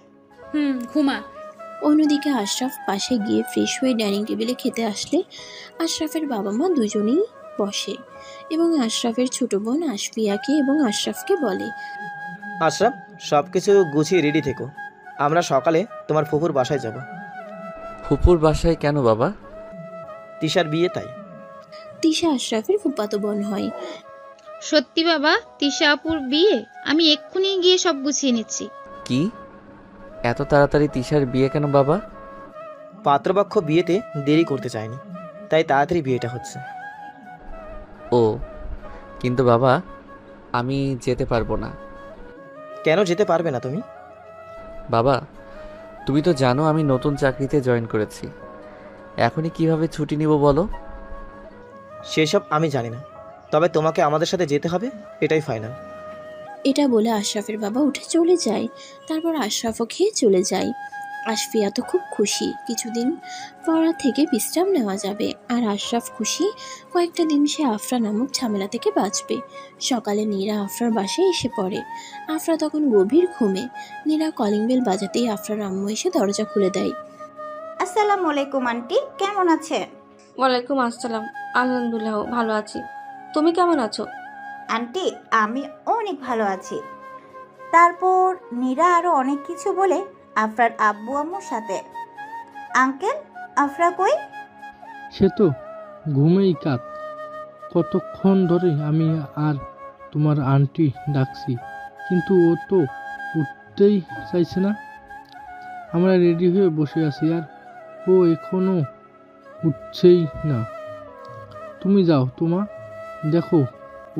ঘুমা।
অন্যদিকে আশরাফ পাশে গিয়ে ফ্রেশ হয়ে ডাইনিং টেবিলে খেতে আসলে আশরাফের বাবা মা দুজনেই বসে এবং আশরাফের ছোট বোন আশফিয়াকে এবং আশরাফকে বলে,
আশরাফ, সব কিছু গুছিয়ে রেডি থেকো, আমরা সকালে তোমার ফুফুর বাসায় যাব।
ফুপুর বাসায় কেন বাবা?
তিশার বিয়ে তাই।
তিশা আশরাফের ফুফাতো বোন হয়।
সত্যি বাবা, তিশা আপুর বিয়ে? আমি এক্ষুনি গিয়ে সব গুছিয়ে নিচ্ছি।
কি এত তাড়াতাড়ি তিশার বিয়ে কেন বাবা?
পাত্রপক্ষ বিয়েতে দেরি করতে চায়নি, তাই তাড়াতাড়ি বিয়েটা হচ্ছে।
ও, কিন্তু বাবা আমি যেতে পারবো না।
কেন যেতে পারবে না তুমি?
বাবা তুমি তো জানো আমি নতুন চাকরিতে জয়েন করেছি, এখনই কিভাবে ছুটি নিব বলো?
সেসব আমি জানি না, তবে তোমাকে আমাদের সাথে যেতে হবে, এটাই ফাইনাল।
এটা বলে আশরাফের বাবা উঠে চলে যায়। তারপর আশরাফও খেয়ে চলে যায়। আশফিয়া তো খুব খুশি, কিছুদিন পড়া থেকে বিশ্রাম নেওয়া যাবে। আর আশরাফ খুশি, কয়েকটা দিন সে আফরা নামক ঝামেলা থেকে বাঁচবে। সকালে নীরা আফরার বাসায় এসে পড়ে। আফরা তখন গভীর ঘুমে। নীরা কলিং বেল বাজাতেই আফরার আম্মু এসে দরজা খুলে দেয়।
আসসালামু আলাইকুম আন্টি, কেমন আছেন?
ওয়ালাইকুম আসসালাম। আলহামদুলিল্লাহ ভালো আছি, তুমি কেমন আছো?
আন্টি, আমি অনেক ভালো আছি। তারপর নীরা আরো অনেক কিছু বলে আফরার আব্বু আম্মুর সাথে। আঙ্কেল, আফরা কই?
সে তো ঘুমেই কাক। কতক্ষণ ধরে আমি আর তোমার আন্টি ডাকছি, কিন্তু ও তো উঠতেই চাইছে না। আমরা রেডি হয়ে বসে আছি আর ও এখনো উঠছেই না। তুমি যাও তোমা, দেখো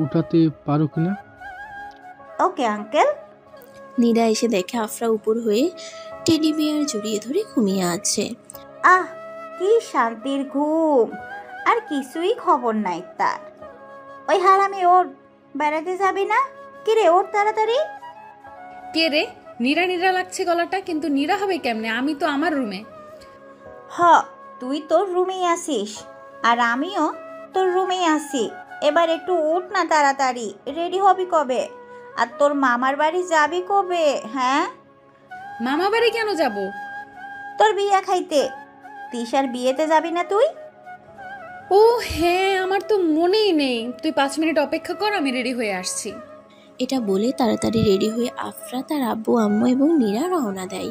উঠাতে পারো কিনা।
Okay uncle.
নীরা এসে দেখে আফরা উপর হয়ে টেডি বিয়ার জড়িয়ে ধরে ঘুমিয়ে আছে।
আহ, কি শান্তির ঘুম, আর কিছুই খবর নাই তার। ওই হারামি ওর বেড়াতে যাবি না? কিরে, ওর তাড়াতাড়ি।
কে রে? নীরা নীরা লাগছে গলাটা, কিন্তু নীরা হবে কেমনে? আমি তো আমার রুমে।
হ, তুই তোর রুমেই আসিস আর আমিও তোর রুমেই আসি। এবার একটু উঠ না তাড়াতাড়ি, রেডি হবি কবে? আর তোর মামার বাড়ি যাবি কবে? হ্যাঁ,
মামা বাড়ি কেন যাব?
তোর বিয়ে খাইতে। তিশার বিয়েতে যাবি না তুই?
ও হ্যাঁ, আমার তো মনেই নেই। তুই 5 মিনিট অপেক্ষা কর, আমি রেডি হয়ে আসছি।
এটা বলে তাড়াতাড়ি রেডি হয়ে আফরা তার আব্বু আম্মু এবং নীরা রওনা দেয়।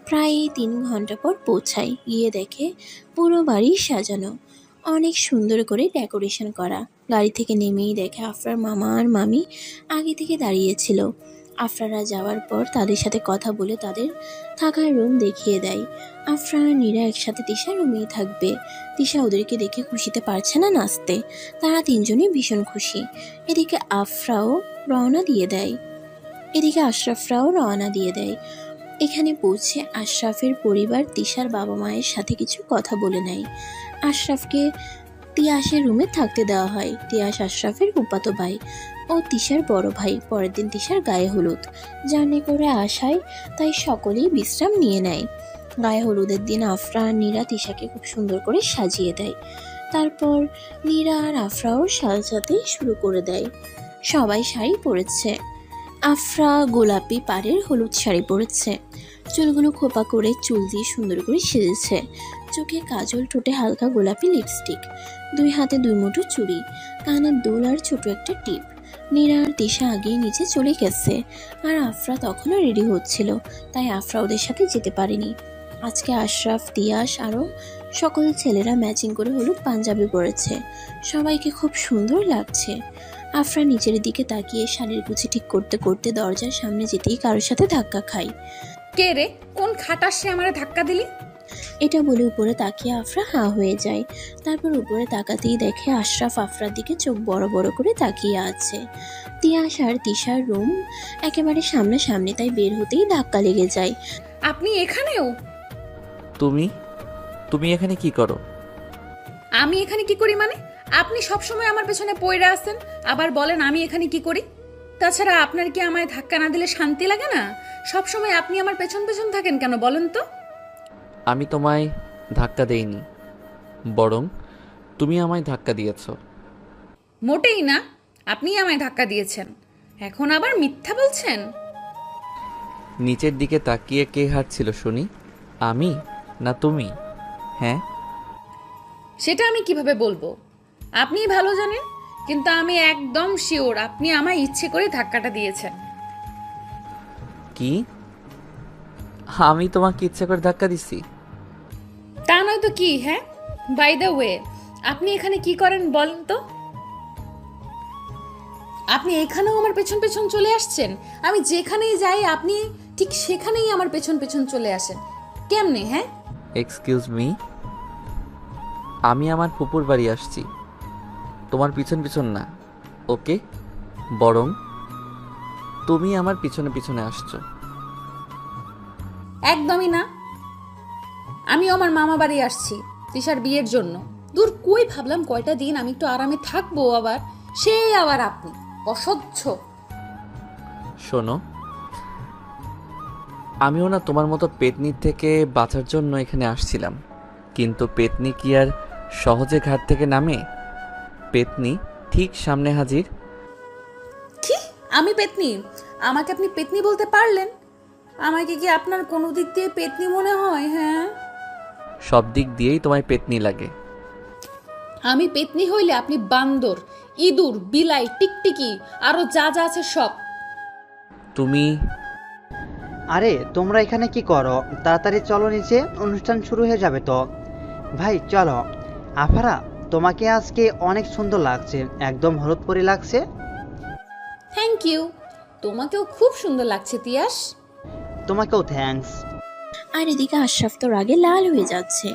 প্রায় 3 ঘন্টা পর পৌঁছায়। গিয়ে দেখে পুরো বাড়ি সাজানো, অনেক সুন্দর করে ডেকোরেশন করা। গাড়ি থেকে নেমেই দেখে আফরার মামা আর মামি আগে থেকে দাঁড়িয়েছিল। আফরারা যাওয়ার পর তাদের সাথে কথা বলে তাদের থাকার রুম দেখিয়ে দেয়। আফরা আর নীরা একসাথে তিশা রুমেই থাকবে। তিশা ওদেরকে দেখে খুশিতে পারছে না নাচতে। তারা তিনজনই ভীষণ খুশি। এদিকে আশরাফরাও রওনা দিয়ে দেয়। এখানে পৌঁছে আশরাফের পরিবার তিশার বাবা মায়ের সাথে কিছু কথা বলে নেয়। আশরাফকে তিয়াসের রুমে থাকতে দেওয়া হয়। তিয়াস আশরাফের ফুফাতো ভাই ও তিশার বড় ভাই। পরের দিন তিশার গায়ে হলুদ। জার্নি করে আসায় তাই সকলেই বিশ্রাম নিয়ে নেয়। গায়ে হলুদের দিন আফরা আর নীরা তিশাকে খুব সুন্দর করে সাজিয়ে দেয়। তারপর নীরা আর আফরাও সাজাতে শুরু করে দেয়। সবাই শাড়ি পরেছে। আফরা গোলাপি পাড়ের হলুদ শাড়ি পরেছে। চুলগুলো খোপা করে চুল দিয়ে সুন্দর করে সেজেছে। চোখে কাজল, ঠোঁটে হালকা গোলাপি লিপস্টিক, 2 হাতে 2 মুঠো চুড়ি, কানের দুল আর ছোট একটা টিপ। নীরা আর তিশা আগেই নিচে চলে গেছে আর আফরা তখনও রেডি হচ্ছিল, তাই আফরা ওদের সাথে যেতে পারেনি। আজকে আশরাফ, তিয়াস আরও সকল ছেলেরা ম্যাচিং করে হলুদ পাঞ্জাবি পরেছে। সবাইকে খুব সুন্দর লাগছে। আফরা নিচের দিকে তাকিয়ে শাড়ির গুছি ঠিক করতে করতে দরজার সামনে যেতেই কারোর সাথে ধাক্কা খায়।
কে রে? কোন খাটাস সে আমারে ধাক্কা দিলি?
এটা বলে উপরে তাকিয়ে আফরা হাঁ হয়ে যায়। তারপর উপরে তাকাতেই দেখে আশরাফ আফরার দিকে চোখ বড় বড় করে তাকিয়ে আছে। তিয়াস আর তিশার রুম একেবারে সামনাসামনি, তাই বের হতেই ধাক্কা লেগে যায়।
আপনি এখানেও?
তুমি এখানে কি করো?
আমি এখানে কি করি মানে? আপনি সবসময় আমার পেছনে পড়ে আছেন, আবার বলেন আমি এখানে কি করি। তাছাড়া আপনার কি আমায় ধাক্কা না দিলে শান্তি লাগে না? সবসময় আপনি আমার পেছন পেছন থাকেন কেন বলেন তো?
আমি তোমায় ধাক্কা দেইনি, বরং তুমি আমায় ধাক্কা দিয়েছো।
মোটেই না, আপনিই আমায় ধাক্কা দিয়েছেন। এখন আবার মিথ্যা বলছেন।
নিচের দিকে তাকিয়ে কে হাঁটছিল শুনি? আমি না তুমি? হ্যাঁ,
সেটা আমি কিভাবে বলবো? আপনিই ভালো জানেন, কিন্তু আমি একদম শিওর আপনি আমায় ইচ্ছে করে ধাক্কাটা দিয়েছেন।
কি? আমি তোমাকে ইচ্ছে করে ধাক্কা দিছি?
তা নয়তো কি? হ্যাঁ, বাই দ্য ওয়ে, আপনি এখানে কি করেন বলেন তো? আপনি এখানেও আমার পেছন পেছন চলে আসছেন। আমি যেখানেই যাই আপনি ঠিক সেখানেই আমার পেছন পেছন চলে আসেন। কেমনে? হ্যাঁ,
এক্সকিউজ মি, আমি আমার ফুপুর বাড়ি আসছি, তোমার পিছন পিছন না। ওকে, বরং তুমি আমার পিছনে পিছনে আসছো।
একদমই না। আমি আমার মামা বাড়ি আসছি তিশার বিয়ের জন্য। দূর, কই ভাবলাম কয়টা দিন আমি একটু আরামে থাকবো, আবার সেই আবার আপনি অসহ্য।
শোনো, আমিও না তোমার মতো পেতনির থেকে বাঁচার জন্য এখানে আসছিলাম, কিন্তু পেতনি কি আর সহজে ঘাট থেকে নামে? পেতনি ঠিক সামনে হাজির।
কি? আমি পেতনি? আমাকে আপনি পেতনি বলতে পারলেন? আমাকে কি আপনার কোনো দিক দিয়ে পেতনি মনে হয়? হ্যাঁ,
সব দিক দিয়েই তোমায় পেতনি লাগে।
আমি পেতনি হইলে আপনি বান্দর, ইঁদুর, বিলাই, টিকটিকি, আরো যা যা আছে সব।
তুমি
আরে তোমরা এখানে কি করো? তাড়াতাড়ি চলো নিচে, অনুষ্ঠান শুরু হয়ে যাবে তো। ভাই চলো। আফারা, তোমাকে আজকে অনেক সুন্দর লাগছে, একদম হলুদ পরি লাগছে।
থ্যাংক ইউ, তোমাকেও খুব সুন্দর লাগছে তিয়াস।
তোমাকেও থ্যাঙ্কস।
আর এদিকে আশরাফ তো রাগে লাল হয়ে যাচ্ছে।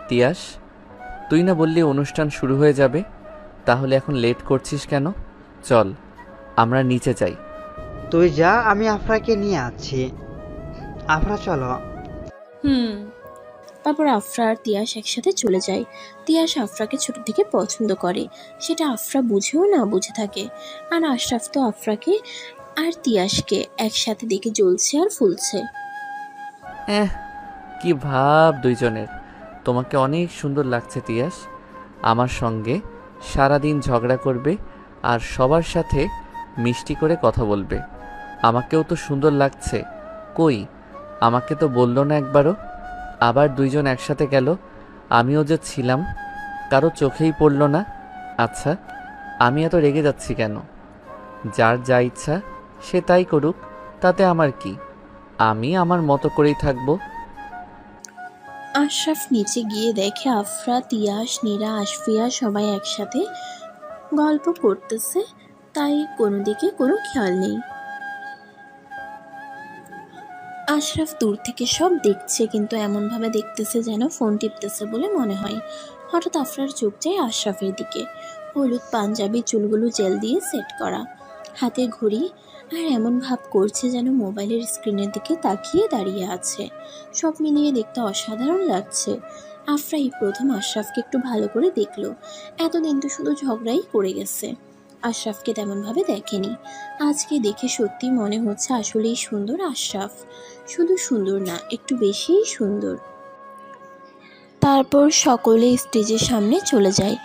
তিয়াস, তুই না বললি অনুষ্ঠান শুরু হয়ে যাবে, তাহলে এখন লেট করছিস কেন? চল আমরা নিচে যাই।
তুই যা, আমি আফরাকে নিয়ে আছি। আফরা চলো।
তারপর আফরা আর তিয়াস একসাথে চলে যায়। তিয়াস আফরাকে ছোট থেকে পছন্দ করে, সেটা আফরা বুঝেও না বুঝে থাকে। আর আশরাফ তো আফরাকে আর তিয়াসকে একসাথে দেখে জ্বলছে আর ফুলছে।
কি ভাব দুইজনের। তোমাকে অনেক সুন্দর লাগছে তিয়াস। আমার সঙ্গে সারাদিন ঝগড়া করবে আর সবার সাথে মিষ্টি করে কথা বলবে। আমাকেও তো সুন্দর লাগছে। কই, আমাকে তো বললো না একবারও। আবার দুইজন একসাথে গেল, আমিও যে ছিলাম কারো চোখেই পড়ল না। আচ্ছা, আমি এত রেগে যাচ্ছি কেন? যার যা ইচ্ছা সে তাই করুক, তাতে আমার কি? আমি আমার মতো করেই থাকবো।
আশরাফ নিচে গিয়ে দেখে আফরা, তিয়াস, নীরা, আশফিয়া সবাই একসাথে গল্প করতেছে, তাই কোনো দিকে কোনো খেয়াল নেই। আশরাফ দূর থেকে সব দেখছে, কিন্তু এমনভাবে দেখতেছে যেন ফোন টিপতেছে বলে মনে হয়। হঠাৎ আফরার চোখ যায় আশরাফের দিকে। হলুদ পাঞ্জাবি, চুলগুলো জেল দিয়ে সেট করা, হাতে ঘড়ি, আর এমন ভাব করছে যেন মোবাইলের স্ক্রিনের দিকে তাকিয়ে দাঁড়িয়ে আছে। সব মিলিয়ে দেখতে অসাধারণ লাগছে। আফরা এই প্রথম আশরাফকে একটু ভালো করে দেখলো। এতদিন তো শুধু ঝগড়াই করে গেছে, আশরাফকে তেমনভাবে দেখেনি। আজকে দেখে সত্যি মনে হচ্ছে আসলেই সুন্দর আশরাফ। শুধু সুন্দর না, একটু বেশিই সুন্দর। তারপর সকলে স্টেজের সামনে চলে যায়।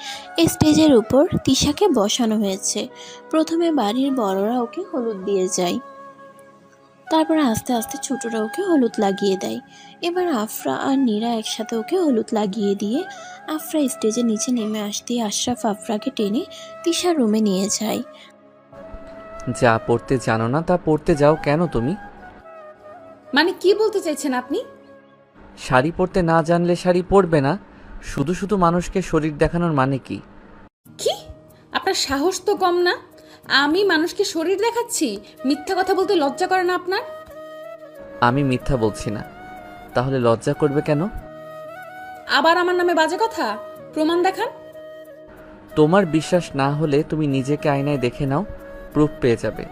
স্টেজের উপর তিশাকে বসানো হয়েছে। প্রথমে বাড়ির বড়রা ওকে হলুদ দিয়ে যায়, তারপর আস্তে আস্তে ছোটরা ওকে হলুদ লাগিয়ে দেয়। এবার আফরা আর নীরা একসাথে ওকে হলুদ লাগিয়ে দিয়ে আফরা স্টেজের নিচে নেমে আসতেই আশরাফ আফরাকে টেনে তিশার রুমে নিয়ে যায়।
যা পড়তে জানো না তা পড়তে যাও কেন তুমি?
মানে কি বলতে চাইছেন আপনি?
শাড়ি পরতে না জানলে শাড়ি পরবে না। শুধু শুধু মানুষকে শরীর দেখানোর মানে কি?
কি? আপনার সাহস তো কম না? আমি মানুষকে শরীর দেখাচ্ছি? মিথ্যা কথা বলতে লজ্জা করে না আপনার?
আমি মিথ্যা বলছি না, তাহলে লজ্জা করবে কেন?
আবার আমার নামে বাজে কথা? প্রমাণ দেখান।
তোমার বিশ্বাস না হলে তুমি নিজেকে আয়নায় দেখে নাও, প্রুফ পেয়ে যাবে।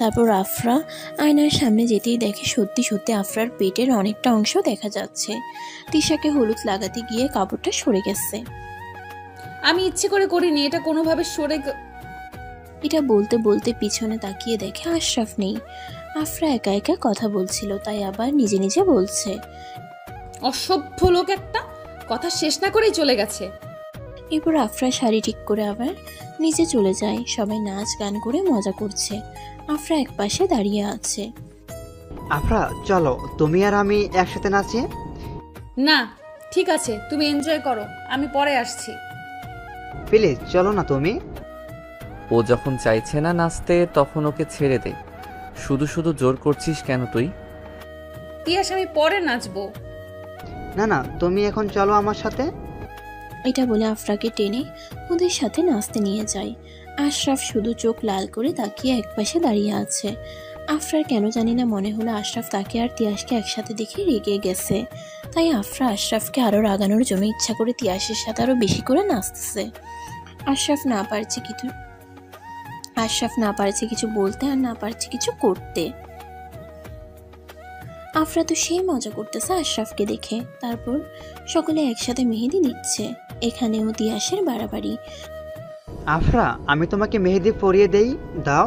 তারপর আফরা আয়নার সামনে যেতেই দেখে সত্যি সত্যি আফরার পেটের অনেকটা অংশ দেখা যাচ্ছে। তিশাকে হলুদ লাগাতে গিয়ে কাপড়টা সরে গেছে।
আমি ইচ্ছে করে করিনি, এটা কোনোভাবে সরে।
এটা বলতে বলতে পিছনে তাকিয়ে দেখে আশরাফ নেই। আফরা একা একা কথা বলছিল, তাই আবার নিজে নিজে বলছে।
অসভ্য লোক একটা, কথা শেষ না করেই চলে গেছে।
এরপর আফরা শাড়ি ঠিক করে আবার নিচে চলে যায়। সবাই নাচ গান করে মজা করছে। আফরা একপাশে দাঁড়িয়ে আছে।
আফরা চলো, তুমি আর আমি একসাথে নাচি।
না ঠিক আছে, তুমি এনজয় করো, আমি পরে আসছি।
প্লিজ চলো না তুমি।
ও যখন চাইছে না নাচতে তখন ওকে ছেড়ে দে। শুধু শুধু জোর করছিস কেন তুই?
তিয়াস আমি পরে নাচবো।
না না, তুমি এখন চলো আমার সাথে।
এটা বলে আফরাকে টেনে ওদের সাথে নাচতে নিয়ে যায়। আশরাফ শুধু চোখ লাল করে তাকিয়ে একপাশে দাঁড়িয়ে আছে। আফরার কেন জানি না মনে হলো আশরাফ তাকে আর তিয়াসকে একসাথে দেখে রেগে গেছে। তাই আফরা আশরাফকে আরও রাগানোর জন্য ইচ্ছা করে তিয়াসের সাথে আরও বেশি করে নাচতেছে। আশরাফ না পারছে কিছু বলতে আর না পারছে কিছু করতে। আফরা তো সেই মজা করতেছে আশরাফকে দেখে। তারপর সকলে একসাথে মেহেদি দিচ্ছে। এখানেও তিয়াসের বাড়াবাড়ি।
আফরা, আমি তোমাকে মেহেদি পরিয়ে দেই, দাও।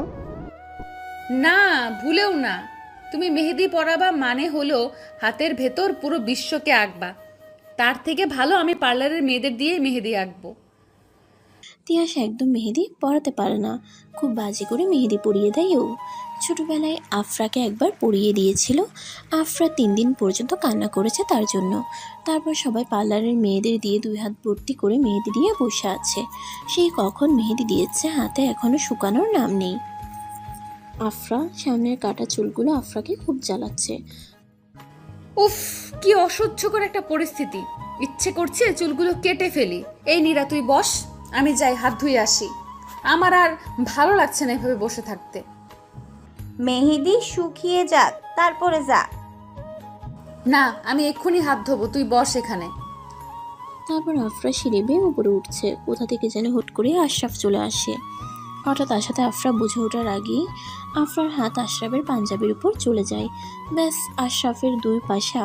না ভুলেও না, তুমি মেহেদি পরাবা মানে হলো হাতের ভেতর পুরো বিশ্বকে আঁকবা। তার থেকে ভালো আমি পার্লারের মেয়েদের দিয়ে মেহেদি আঁকবো।
তিয়াস একদম মেহেদি পরাতে পারে না, খুব বাজে করে মেহেদি পরিয়ে দেয় ও। ছোটবেলায় আফরাকে একবার পরিয়ে দিয়েছিল। আফরা 3 দিন পর্যন্ত কান্না করেছে তার জন্য। তারপর সবাই পার্লারের মেয়েদের দিয়ে 2 হাত ভর্তি করে মেহেদি দিয়ে বসে আছে। সেই কখন মেহেদি দিয়েছে, হাতে এখনো শুকানোর নাম নেই। আফরা সামনের কাটা চুলগুলো আফরাকে খুব জ্বালাচ্ছে।
উফ, কি অসহ্যকর একটা পরিস্থিতি। ইচ্ছে করছে চুলগুলো কেটে ফেলি। এই নীরা তুই বস, আমি যাই হাত ধুয়ে আসি। আমার আর ভালো লাগছে না এভাবে বসে থাকতে।
মেহেদি শুকিয়ে যাক তারপরে যা।
না আমি এক্ষুনি হাত ধোবো, তুই বস এখানে।
তারপর আফরা সিঁড়ি বেয়ে উপরে উঠছে। কোথা থেকে যেন হুট করে আশরাফ চলে আসে। হঠাৎ আসাতে আফরা বুঝে ওঠার আগেই আফরার হাত আশরাফের পাঞ্জাবির উপর চলে যায়। ব্যাস আশরাফের দুই পাশে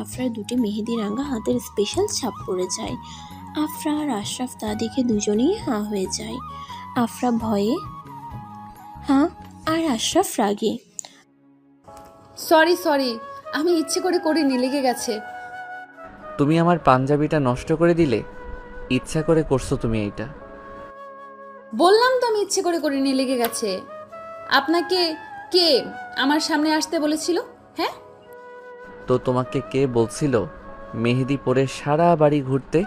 আফরার দুটি মেহেদি রাঙা হাতের স্পেশাল ছাপ পড়ে যায়। আফরা আর আশরাফ তা দেখে দুজনেই হাঁ হয়ে যায়। আফরা ভয়ে হাঁ আর আশরাফ রাগে।
সরি, আমি ইচ্ছে করে করিনি, লেগে গেছে।
তুমি আমার পাঞ্জাবিটা নষ্ট করে দিলে। ইচ্ছা করে করছো তুমি এইটা।
বললাম তো আমি ইচ্ছে করে করিনি, লেগে গেছে। আপনাকে কে আমার সামনে আসতে বলেছিল? হ্যাঁ,
তো তোমাকে কে বলছিল মেহেদি পরে সারা বাড়ি ঘুরতে?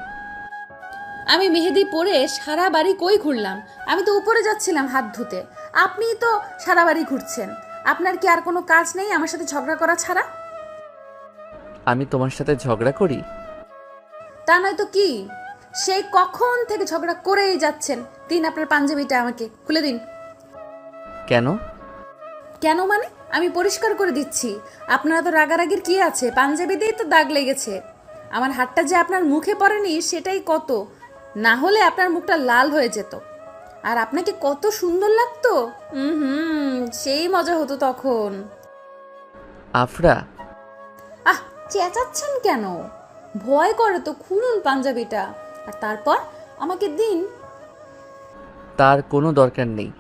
আমি মেহেদি পরে সারা বাড়ি কই ঘুরলাম? আমি তো উপরে যাচ্ছিলাম হাত ধুতে। আপনি তো সারা বাড়ি ঘুরছেন। আপনার কি আর কোনো কাজ নেই আমার সাথে ঝগড়া করা ছাড়া?
আমি তোমার সাথে ঝগড়া করি?
তা নয় তো কি, সেই কখন থেকে ঝগড়া করেই যাচ্ছেন। দিন আপনার পাঞ্জাবিটা আমাকে খুলে দিন।
কেন?
কেন মানে আমি পরিষ্কার করে দিচ্ছি। আপনারা তো রাগারাগির কি আছে, পাঞ্জাবি দিয়েই তো দাগ লেগেছে। আমার হাতটা যে আপনার মুখে পড়েনি সেটাই কত, না হলে আপনার মুখটা লাল হয়ে যেত। আর আপনাকে কত সুন্দর লাগতো। সেই মজা হতো তখন।
আফরা,
আহ, চেঁচাচ্ছেন কেন? ভয় করে তো, খুলুন পাঞ্জাবিটা আর তারপর আমাকে দিন।
তার কোনো দরকার নেই।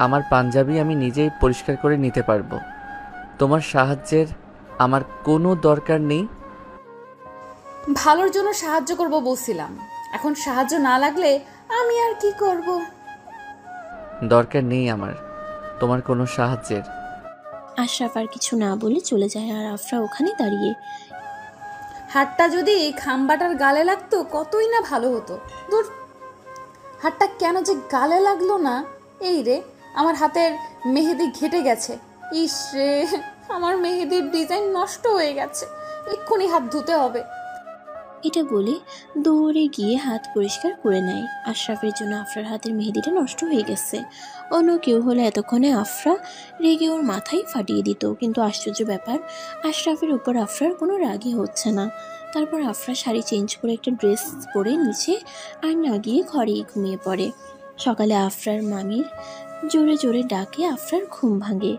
আমার পাঞ্জাবি আমি নিজেই পরিষ্কার করে নিতে পারবো। তোমার সাহায্যের আমার কোনো দরকার নেই।
ভালোর জন্য সাহায্য করব বলছিলাম, এখন সাহায্য না লাগলে আমি আর কি করব?
দরকার নেই আমার তোমার কোনো সাহায্যের।
আশরাফ আর কিছু না বলে চলে যায়। আর আফরা ওখানে দাঁড়িয়ে।
হাতটা যদি খাম্বাটার গালে লাগতো কতই না ভালো হতো। দূর, হাতটা কেন যে গালে লাগলো না। এই রে, আমার হাতের মেহেদি ঘেটে গেছে। ইস রে, আমার মেহেদির ডিজাইন নষ্ট হয়ে গেছে। এক্ষুনি হাত ধুতে হবে।
এটা বলে দৌড়ে গিয়ে হাত পরিষ্কার করে নেয়। আশরাফের জন্য আফরার হাতের মেহেদিটা নষ্ট হয়ে গেছে। অন্য কেউ হলে এতক্ষণে আফরা রেগে ওর মাথায় ফাটিয়ে দিত। কিন্তু আশ্চর্য ব্যাপার, আশরাফের উপর আফরার কোনো রাগই হচ্ছে না। তারপর আফরা শাড়ি চেঞ্জ করে একটা ড্রেস পরে নিচে আর না গিয়ে ঘরেই ঘুমিয়ে পড়ে। সকালে আফরার মামির জোরে জোরে ডাকে আফরার ঘুম ভাঙে।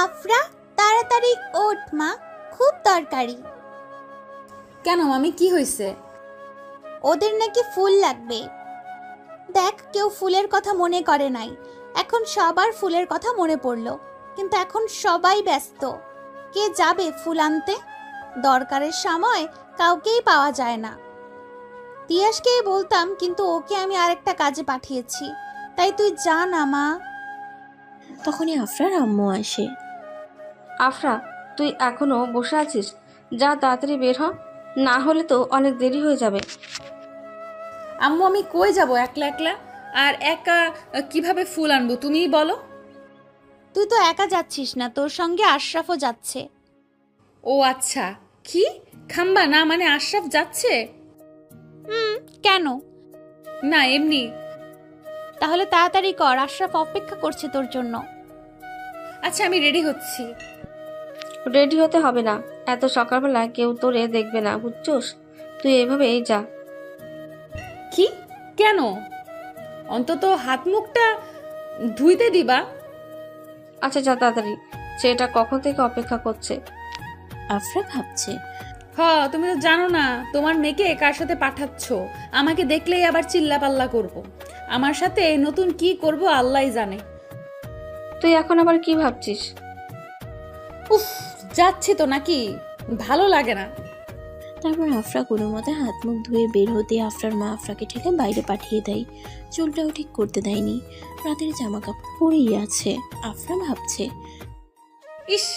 আফরা তাড়াতাড়ি ওঠ মা, খুব দরকারি।
কেন মামি, কি হয়েছে?
ওদের নাকি ফুল লাগবে। দেখ, কেউ ফুলের কথা মনে করে নাই, এখন সবার ফুলের কথা মনে পড়লো। কিন্তু এখন সবাই ব্যস্ত, কে যাবে ফুল আনতে? দরকারের সময় কাউকেই পাওয়া যায় না। তিয়াসকেই বলতাম, কিন্তু ওকে আমি আরেকটা কাজে পাঠিয়েছি। তাই তুই যা না মা।
তখনই আফরার আম্মু আসে।
আফরা, তুই এখনো বসে আছিস? যা তাড়াতাড়ি বের হ, না হলে তো অনেক দেরি হয়ে যাবে।
আম্মু আমি কই যাব একলা একলা? আর একা কিভাবে ফুল আনবো তুমিই বলো।
তুই তো একা যাচ্ছিস না, তোর সঙ্গে আশরাফও যাচ্ছে।
ও আচ্ছা, কি খাম্বা না মানে আশরাফ যাচ্ছে?
কেন?
না এমনি।
তাহলে তাড়াতাড়ি কর, আশরাফ অপেক্ষা করছে তোর জন্য।
আচ্ছা আমি রেডি হচ্ছি।
রেডি হতে হবে না, এত সকালবেলা কেউ তোরে দেখবে না, বুঝছোস? তুই এভাবেই যা।
কি? কেন? অন্তত হাত মুখটা ধুইতে দিবা।
আচ্ছা যা তাড়াতাড়ি, ছেলেটা কখন থেকে অপেক্ষা করছে।
আফরা ভাবছে।
তুমি তো জানো না তোমার মেয়েকে কার সাথে পাঠাচ্ছ। আমাকে দেখলেই আবার চিল্লাপাল্লা করব। আমার সাথে নতুন কি করব আল্লাহই জানে।
তুই এখন আবার কি ভাবছিস?
উফ, যাচ্ছি তো নাকি, ভালো লাগে না।
তারপর আফরা কোনো মতে হাত মুখ ধুয়ে বের হতে আফরার মা আফরাকে ঠেকে বাইরে পাঠিয়ে দেয়। চুলটাও ঠিক করতে দেয়নি, রাতের জামা কাপড় পরেই আছে। আফরা ভাবছে,
ইস,